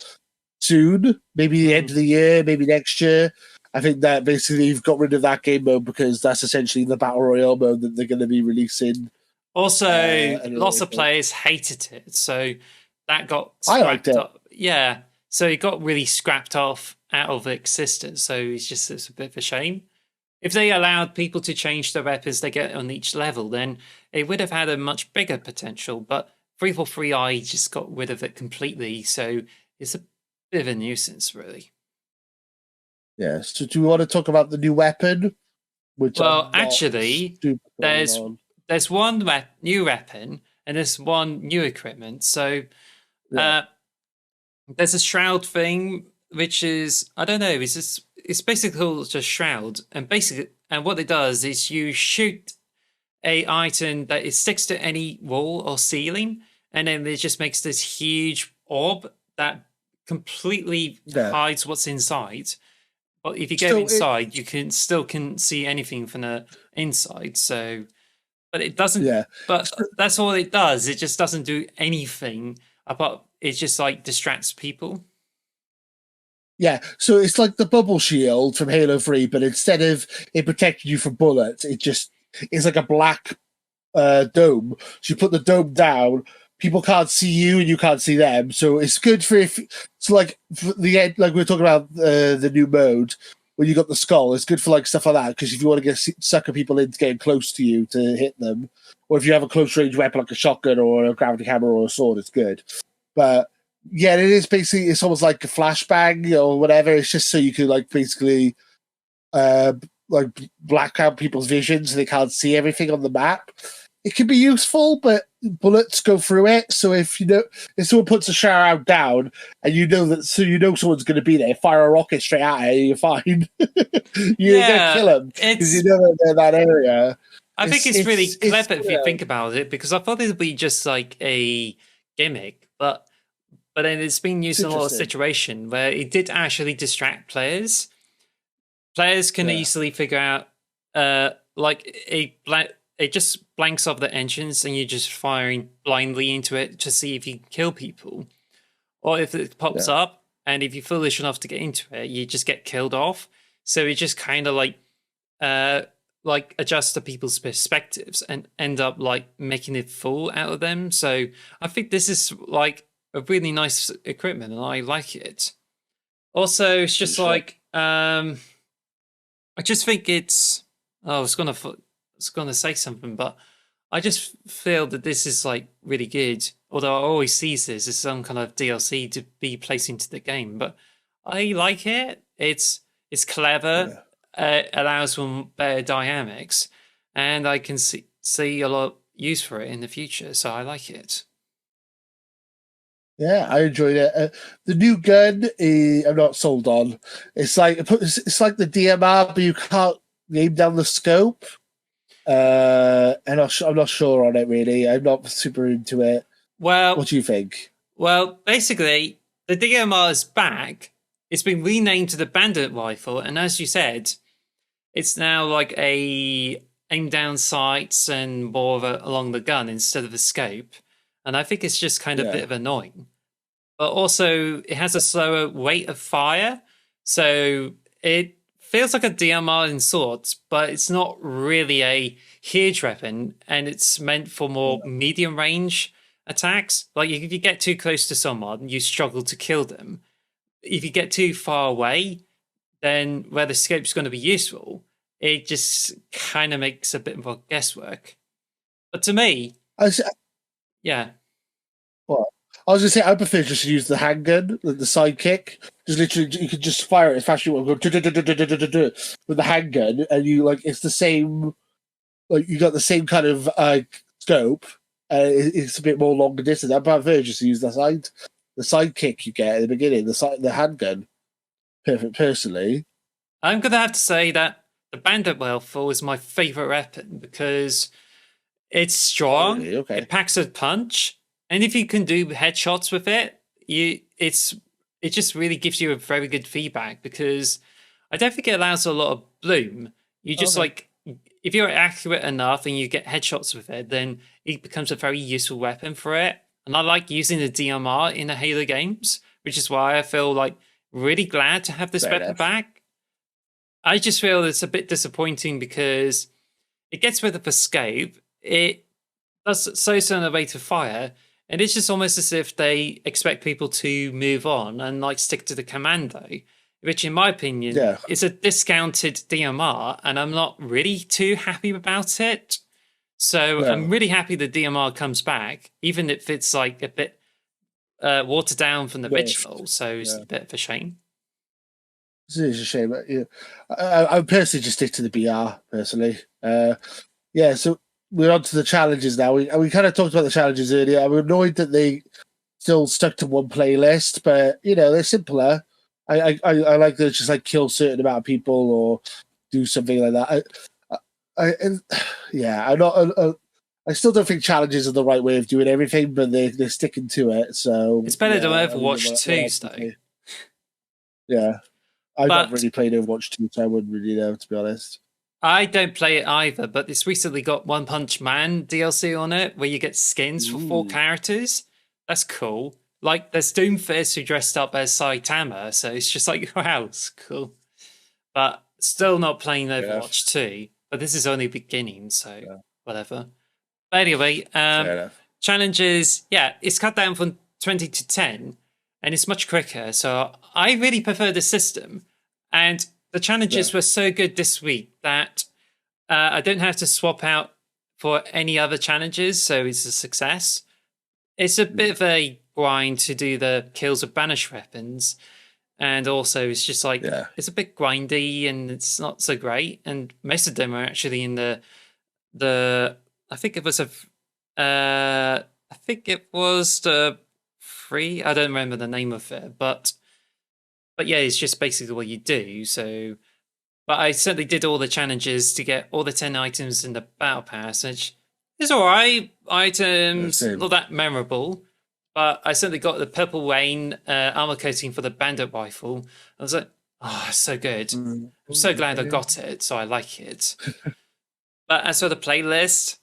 soon, maybe the end of the year, maybe next year. I think that basically you've got rid of that game mode because that's essentially the Battle Royale mode that they're going to be releasing. Also, lots of players hated it, so that got scrapped up. Yeah, so it got really scrapped off out of existence. So it's a bit of a shame. If they allowed people to change the weapons they get on each level, then it would have had a much bigger potential. But 343i just got rid of it completely, so it's a bit of a nuisance, really. Yeah, so do we want to talk about the new weapon? Actually, there's one new weapon and there's one new equipment. So there's a shroud thing, which is, I don't know, it's basically called a shroud. And what it does is you shoot a item that it sticks to any wall or ceiling, and then it just makes this huge orb that completely hides what's inside. But if you go inside, you can see anything from the inside. So, but it doesn't. Yeah. But that's all it does. It just doesn't do anything. Apart, it just distracts people. Yeah. So it's like the bubble shield from Halo 3, but instead of it protecting you from bullets, it's like a black dome. So you put the dome down. People can't see you and you can't see them, so it's good for the end. Like we were talking about the new mode, when you got the skull. It's good for like stuff like that because if you want to sucker people into getting close to you to hit them, or if you have a close range weapon like a shotgun or a gravity hammer or a sword, it's good. But yeah, it is basically it's almost like a flashbang or whatever. It's just so you can like basically like black out people's vision so they can't see everything on the map. It can be useful, but bullets go through it. So if someone puts a shower out down and you know someone's going to be there, fire a rocket straight at it, you're fine. You're going to kill them because you know that they're in that area. I think it's really clever if you think about it, because I thought it would be just like a gimmick, but then it's been used in a lot of situations where it did actually distract players. Players can easily figure out like it just blanks off the engines and you're just firing blindly into it to see if you can kill people. Or if it pops up and if you're foolish enough to get into it, you just get killed off. So it just kind of like adjust to people's perspectives and end up like making it fool out of them. So I think this is like a really nice equipment and I like it. Also, it's just like I just think it's I was gonna say something, but I just feel that this is like really good. Although I always see this as some kind of DLC to be placed into the game, but I like it. It's clever. Allows for better dynamics, and I can see a lot of use for it in the future. So I like it. Yeah, I enjoyed it. The new gun, I'm not sold on. It's like the DMR, but you can't aim down the scope. And I'm not sure on it really. I'm not super into it. Well, what do you think? Well, basically, the DMR is back. It's been renamed to the Bandit Rifle, and as you said, it's now like a aim down sights and more of along the gun instead of the scope. And I think it's just kind of a bit of annoying. But also, it has a slower rate of fire, so it feels like a DMR in sorts, but it's not really a huge weapon, and it's meant for more medium range attacks. Like if you get too close to someone, you struggle to kill them. If you get too far away, then where the scope's going to be useful, it just kind of makes a bit more guesswork. But to me, yeah. What? I was going to say, I prefer just to use the handgun, the sidekick. Just literally, you could just fire it as fast as you want, go with the handgun, and you like it's the same. Like you got the same kind of scope. It's a bit more longer distance. I prefer just to use the sidekick you get at the beginning, the handgun. Perfect, personally. I'm going to have to say that the Bandit Rifle is my favorite weapon because it's strong. Really? Okay. It packs a punch. And if you can do headshots with it, it just really gives you a very good feedback because I don't think it allows a lot of bloom. You just like, if you're accurate enough and you get headshots with it, then it becomes a very useful weapon for it. And I like using the DMR in the Halo games, which is why I feel like really glad to have this weapon back. I just feel it's a bit disappointing because it gets rid of the scope. It does so certain rate of fire. And it's just almost as if they expect people to move on and like stick to the commando, which in my opinion is a discounted DMR, and I'm not really too happy about it. So I'm really happy the DMR comes back, even if it's like a bit watered down from the original. So it's a bit of a shame. It is a shame. I personally just stick to the BR personally. So we're on to the challenges now. We kind of talked about the challenges earlier. I'm annoyed that they still stuck to one playlist, but they're simpler. I like to just like kill a certain amount of people or do something like that. I'm not. I still don't think challenges are the right way of doing everything, but they're sticking to it. So it's better than Overwatch 2, though. Yeah, I've not really played Overwatch 2, so I wouldn't really know, to be honest. I don't play it either, but it's recently got One Punch Man DLC on it, where you get skins for 4 characters. That's cool. Like, there's Doomfist who dressed up as Saitama, so it's just like, wow, it's cool. But still not playing Overwatch 2. But this is only beginning, so whatever. But anyway, challenges, it's cut down from 20 to 10, and it's much quicker. So I really prefer the system. And the challenges were so good this week that I don't have to swap out for any other challenges, so it's a success. It's a bit of a grind to do the kills of banished weapons, and also it's just like it's a bit grindy and it's not so great. And most of them are actually in the I think it was the free. I don't remember the name of it, but yeah, it's just basically what you do. So, but I certainly did all the challenges to get all the 10 items in the battle pass, which is all right. Items not that memorable, but I certainly got the purple rain armor coating for the bandit rifle. I was like, oh, it's so good. I'm so glad I got it, so I like it. But as for the playlist,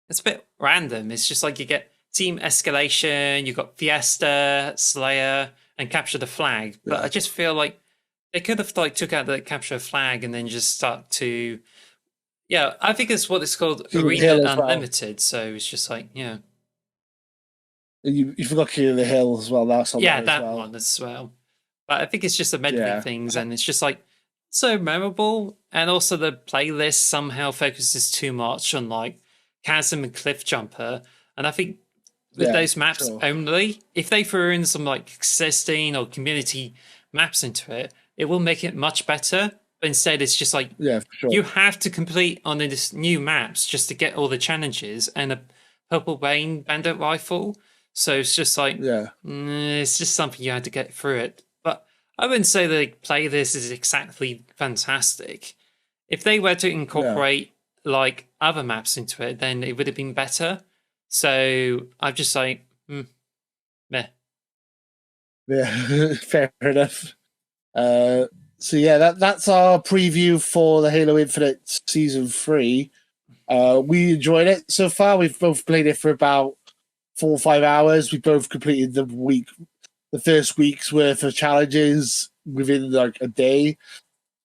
it's a bit random. It's just like you get Team Escalation, you got Fiesta, Slayer, and Capture the Flag. But I just feel like they could have like took out the Capture the Flag and then just start to, I think it's what it's called, Arena Unlimited. Well. So it's just like, You forgot King of the Hill as well. That's on that one as well. But I think it's just the medley things, and it's just like so memorable. And also the playlist somehow focuses too much on like Chasm and Cliff Jumper. And I think with those maps only, if they threw in some like existing or community maps into it, it will make it much better. But instead, it's just like you have to complete on this new maps just to get all the challenges and a Purple Rain Bandit Rifle. So it's just like, it's just something you had to get through it. But I wouldn't say the playlist is exactly fantastic. If they were to incorporate like other maps into it, then it would have been better. So I'm just like, meh. Yeah, fair enough. So that's our preview for the Halo Infinite Season 3. We enjoyed it so far. We've both played it for about 4 or 5 hours. We both completed the first week's worth of challenges within like a day.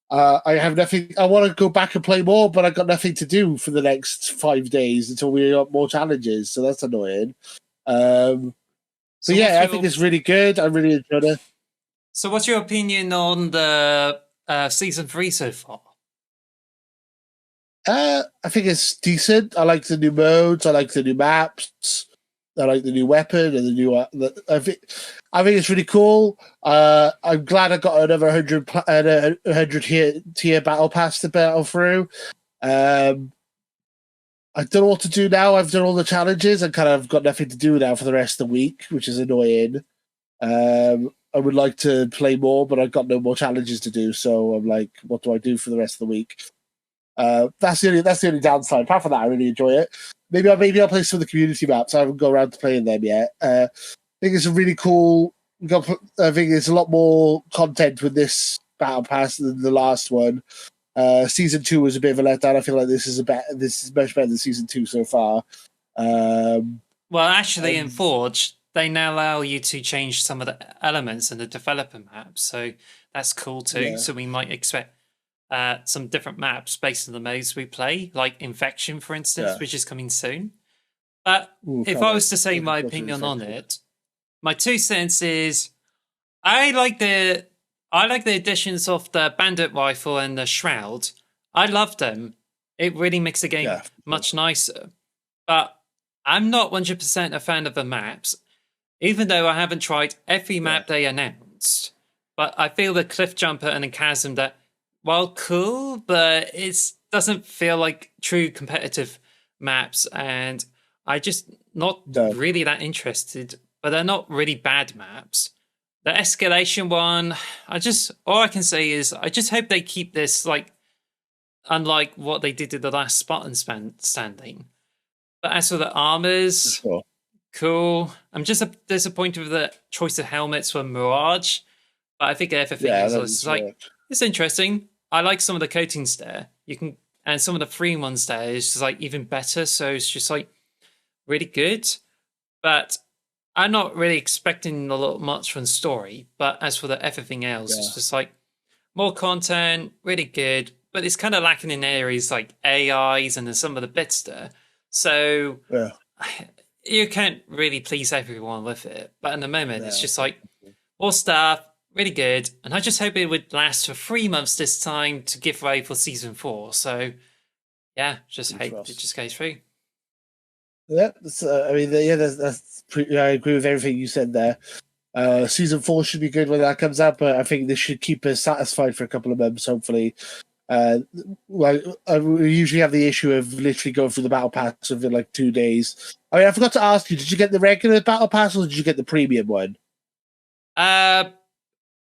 I have nothing. I want to go back and play more, but I've got nothing to do for the next 5 days until we got more challenges. So that's annoying. I think it's really good. I really enjoyed it. So what's your opinion on the Season 3 so far? I think it's decent. I like the new modes. I like the new maps. I like the new weapon and the new. I think it's really cool. I'm glad I got another 100 tier battle pass to battle through. I don't know what to do now. I've done all the challenges and kind of got nothing to do now for the rest of the week, which is annoying. I would like to play more, but I've got no more challenges to do. So I'm like, what do I do for the rest of the week? That's the only downside. Apart from that, I really enjoy it. Maybe I'll play some of the community maps. I haven't got around to playing them yet. I think it's a really cool. I think there's a lot more content with this battle pass than the last one. Season 2 was a bit of a letdown. I feel like this is much better than Season 2 so far. Well, actually, in Forge, they now allow you to change some of the elements in the developer map, so that's cool too. Yeah. So we might expect some different maps based on the modes we play, like Infection, for instance, which is coming soon. But if I was to say my opinion on it, my 2 cents is I like the additions of the Bandit Rifle and the Shroud. I love them. It really makes the game much nicer. But I'm not 100% a fan of the maps, even though I haven't tried every map they announced. But I feel the Cliff Jumper and the Chasm that, while cool, but it doesn't feel like true competitive maps, and I just not really that interested. But they're not really bad maps. The Escalation one, all I can say is I just hope they keep this like unlike what they did in the last Spartan standing. But as for the armors, cool. I'm just disappointed with the choice of helmets for Mirage, but I think everything is like it's interesting. I like some of the coatings there. And some of the free ones there is just like even better. So it's just like really good. But I'm not really expecting a lot much from story. But as for everything else, it's just like more content, really good. But it's kind of lacking in areas like AIs and then some of the bits there. So you can't really please everyone with it. But in the moment, it's just like more stuff, really good, and I just hope it would last for 3 months this time to give way for season 4. So yeah, just hope it just goes through. Yeah, I mean, yeah, I agree with everything you said there. Season 4 should be good when that comes out, but I think this should keep us satisfied for a couple of months, hopefully. We usually have the issue of literally going through the battle pass within like 2 days. I mean, I forgot to ask you, did you get the regular battle pass or did you get the premium one? I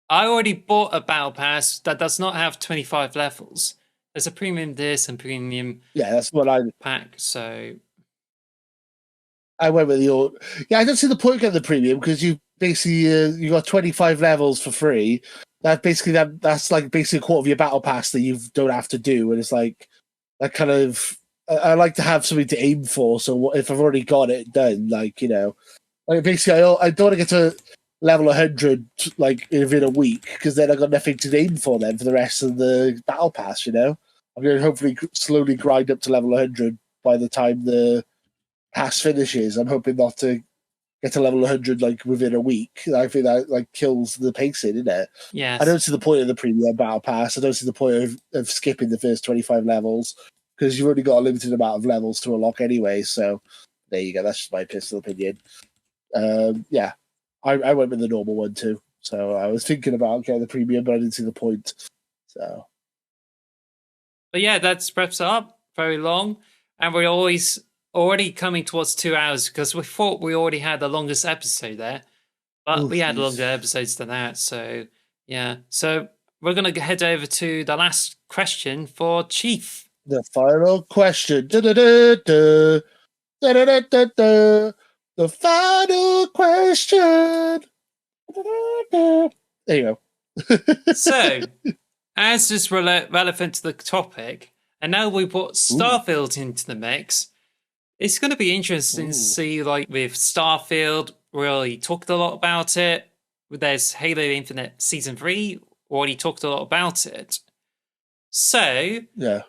already bought a battle pass that does not have 25 levels. There's a premium this and premium that's what I pack, so I went with the old. Yeah, I don't see the point of getting the premium because you basically you got 25 levels for free. That's like basically a quarter of your battle pass that you don't have to do, and it's like that kind of. I like to have something to aim for. So if I've already got it done, like basically I don't want to get to level 100 like within a week because then I got nothing to aim for then for the rest of the battle pass. I'm going to hopefully slowly grind up to level 100 by the time the pass finishes. I'm hoping not to get to level 100 like within a week. I think that like kills the pacing, isn't it? yes. I don't see the point of the premium battle pass. I don't see the point of skipping the first 25 levels because you've only got a limited amount of levels to unlock anyway. So there you go. That's just my personal opinion. Yeah, I went with the normal one too. So I was thinking about getting the premium, but I didn't see the point. So, but yeah, that wraps up. Very long, and we're already coming towards 2 hours because we thought we already had the longest episode there, but we had longer episodes than that. So yeah, so we're gonna head over to the last question for Chief. The final question. Da-da-da-da. Da-da-da-da-da. The final question. Da-da-da-da. There you go. So, as is relevant to the topic, and now we brought Starfield into the mix, it's going to be interesting to see, like, with Starfield, we already talked a lot about it. There's Halo Infinite Season 3, already talked a lot about it. So, yeah,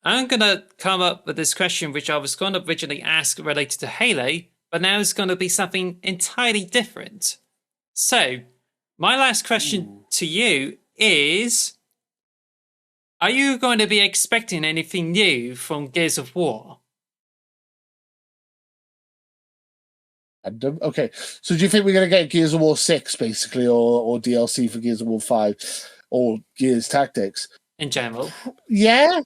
I'm going to come up with this question, which I was going to originally ask related to Halo, but now it's going to be something entirely different. So, my last question to you is, are you going to be expecting anything new from Gears of War? Okay, so do you think we're going to get Gears of War 6, basically, or DLC for Gears of War 5, or Gears Tactics? In general? Yeah,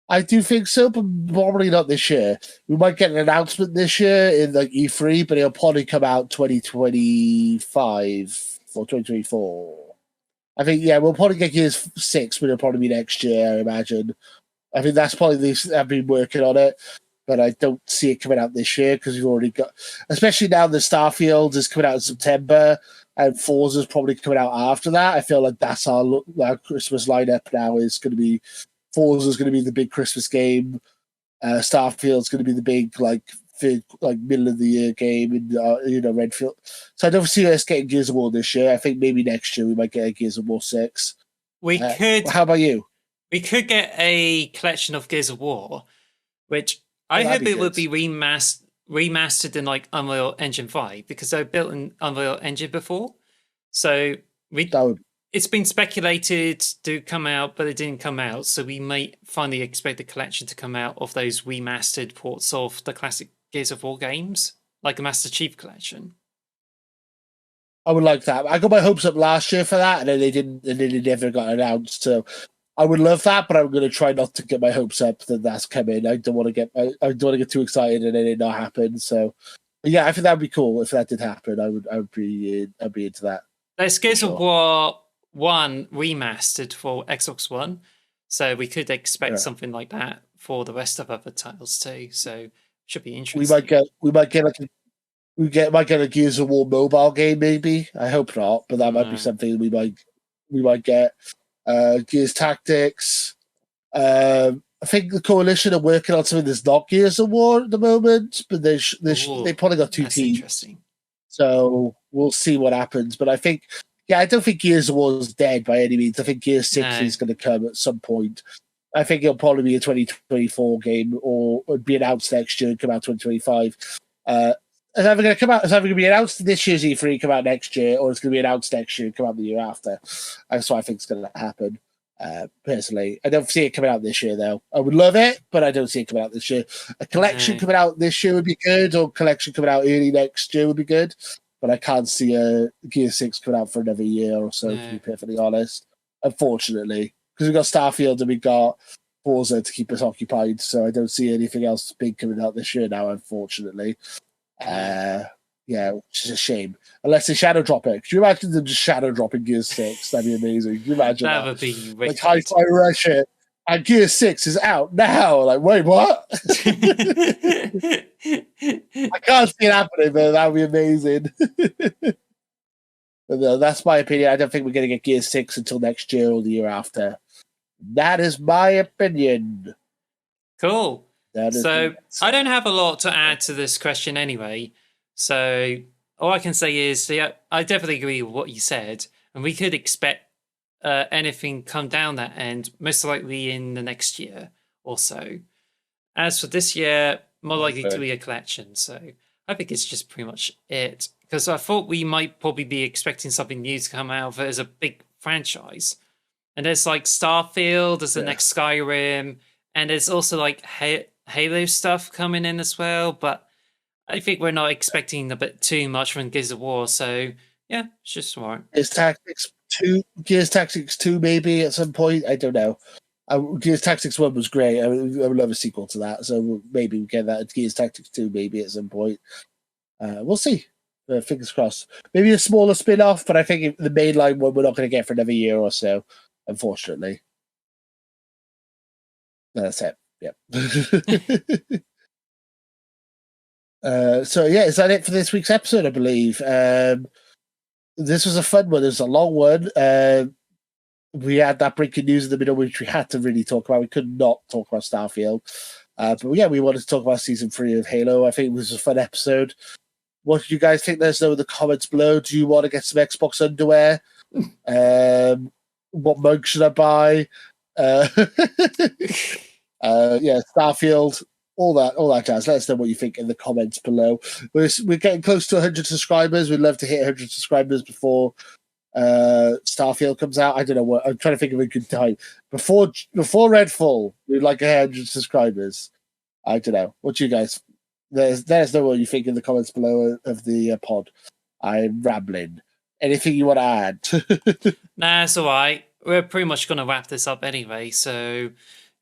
I do think so, but probably not this year. We might get an announcement this year in like E3, but it'll probably come out 2025 or 2024. I think, we'll probably get Gears 6, but it'll probably be next year, I imagine. I think that's probably I've been working on it, but I don't see it coming out this year because we've already got, especially now the Starfield is coming out in September and Forza's probably coming out after that. I feel like that's our Christmas lineup now is going to be Forza's going to be the big Christmas game. Starfield's going to be the big middle of the year game, and Redfall. So I don't see us getting Gears of War this year. I think maybe next year we might get a Gears of War 6. We could. How about you? We could get a collection of Gears of War, which I hope it would be remastered in like Unreal Engine 5 because they built an Unreal Engine before. So it's been speculated to come out, but it didn't come out. So we might finally expect the collection to come out of those remastered ports of the classic Gears of War games, like a Master Chief collection. I would like that. I got my hopes up last year for that, and then they didn't, and then it never got announced. So I would love that, but I'm going to try not to get my hopes up that that's coming. I don't want to get too excited and then it not happen. So yeah, I think that would be cool if that did happen. I'd be into that. There's Gears of War 1 remastered for Xbox One, so we could expect something like that for the rest of other titles too. So should be interesting. We might get a Gears of War mobile game, maybe. I hope not, but that might be something we might get. Gears Tactics. I think the Coalition are working on something that's not Gears of War at the moment, but they probably got two teams. Interesting. So we'll see what happens. But I think, I don't think Gears of War is dead by any means. I think Gears 6 is going to come at some point. I think it'll probably be a 2024 game or be announced next year and come out 2025. It's either going to come out. It's either going to be announced this year's E3, come out next year, or it's going to be announced next year, come out the year after. That's what I think is going to happen. Personally, I don't see it coming out this year, though. I would love it, but I don't see it coming out this year. A collection coming out this year would be good, or a collection coming out early next year would be good. But I can't see a Gear 6 coming out for another year or so, to be perfectly honest. Unfortunately, because we've got Starfield and we've got Forza to keep us occupied, so I don't see anything else big coming out this year now, unfortunately. Which is a shame. Unless they shadow drop it. Could you imagine them just shadow dropping Gear 6? That'd be amazing. Could you imagine that? That would be wicked. Like Hi-Fi Rush it, and Gear 6 is out now. Like, wait, what? I can't see it happening, but that would be amazing. But no, that's my opinion. I don't think we're going to get Gear 6 until next year or the year after. That is my opinion. Cool. So I don't have a lot to add to this question anyway. So all I can say is, yeah, I definitely agree with what you said. And we could expect anything come down that end, most likely in the next year or so. As for this year, more likely to be a collection. So I think it's just pretty much it. Because I thought we might probably be expecting something new to come out as a big franchise. And there's like Starfield, there's the next Skyrim, and there's also like Halo stuff coming in as well. But I think we're not expecting a bit too much from Gears of War. So yeah, it's just all right. Gears Tactics 2 maybe at some point. I don't know. Gears Tactics 1 was great. I would love a sequel to that. So maybe we get that. Gears Tactics 2 maybe at some point. We'll see. Fingers crossed. Maybe a smaller spin-off, but I think the mainline one we're not going to get for another year or so, unfortunately. That's it. Yep. So yeah, is that it for this week's episode? I believe this was a fun one. It was a long one. We had that breaking news in the middle, which we had to really talk about. We could not talk about Starfield, but yeah, we wanted to talk about season 3 of Halo. I think it was a fun episode. What do you guys think? Let us know in the comments below. Do you want to get some Xbox underwear? What mug should I buy? Starfield, all that jazz. Let us know what you think in the comments below. We're getting close to 100 subscribers. We'd love to hit 100 subscribers before Starfield comes out. I don't know what. I'm trying to think of a good time. Before Redfall, we'd like 100 subscribers. I don't know. What do you guys? Let us know what you think in the comments below of the pod. I'm rambling. Anything you want to add? Nah, it's all right. We're pretty much going to wrap this up anyway. So,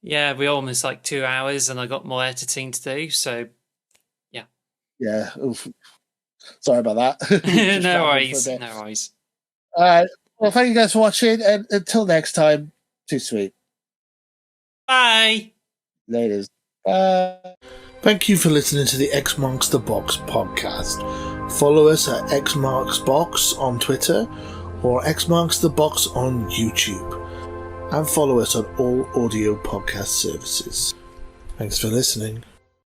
yeah, we're almost like 2 hours, and I got more editing to do. So, yeah. Yeah. Oof. Sorry about that. No worries. No worries. All right. Well, thank you guys for watching, and until next time, too sweet. Bye. Ladies. Bye. Thank you for listening to the X Marks the Box podcast. Follow us at X Marks Box on Twitter or X Marks the Box on YouTube. And follow us on all audio podcast services. Thanks for listening.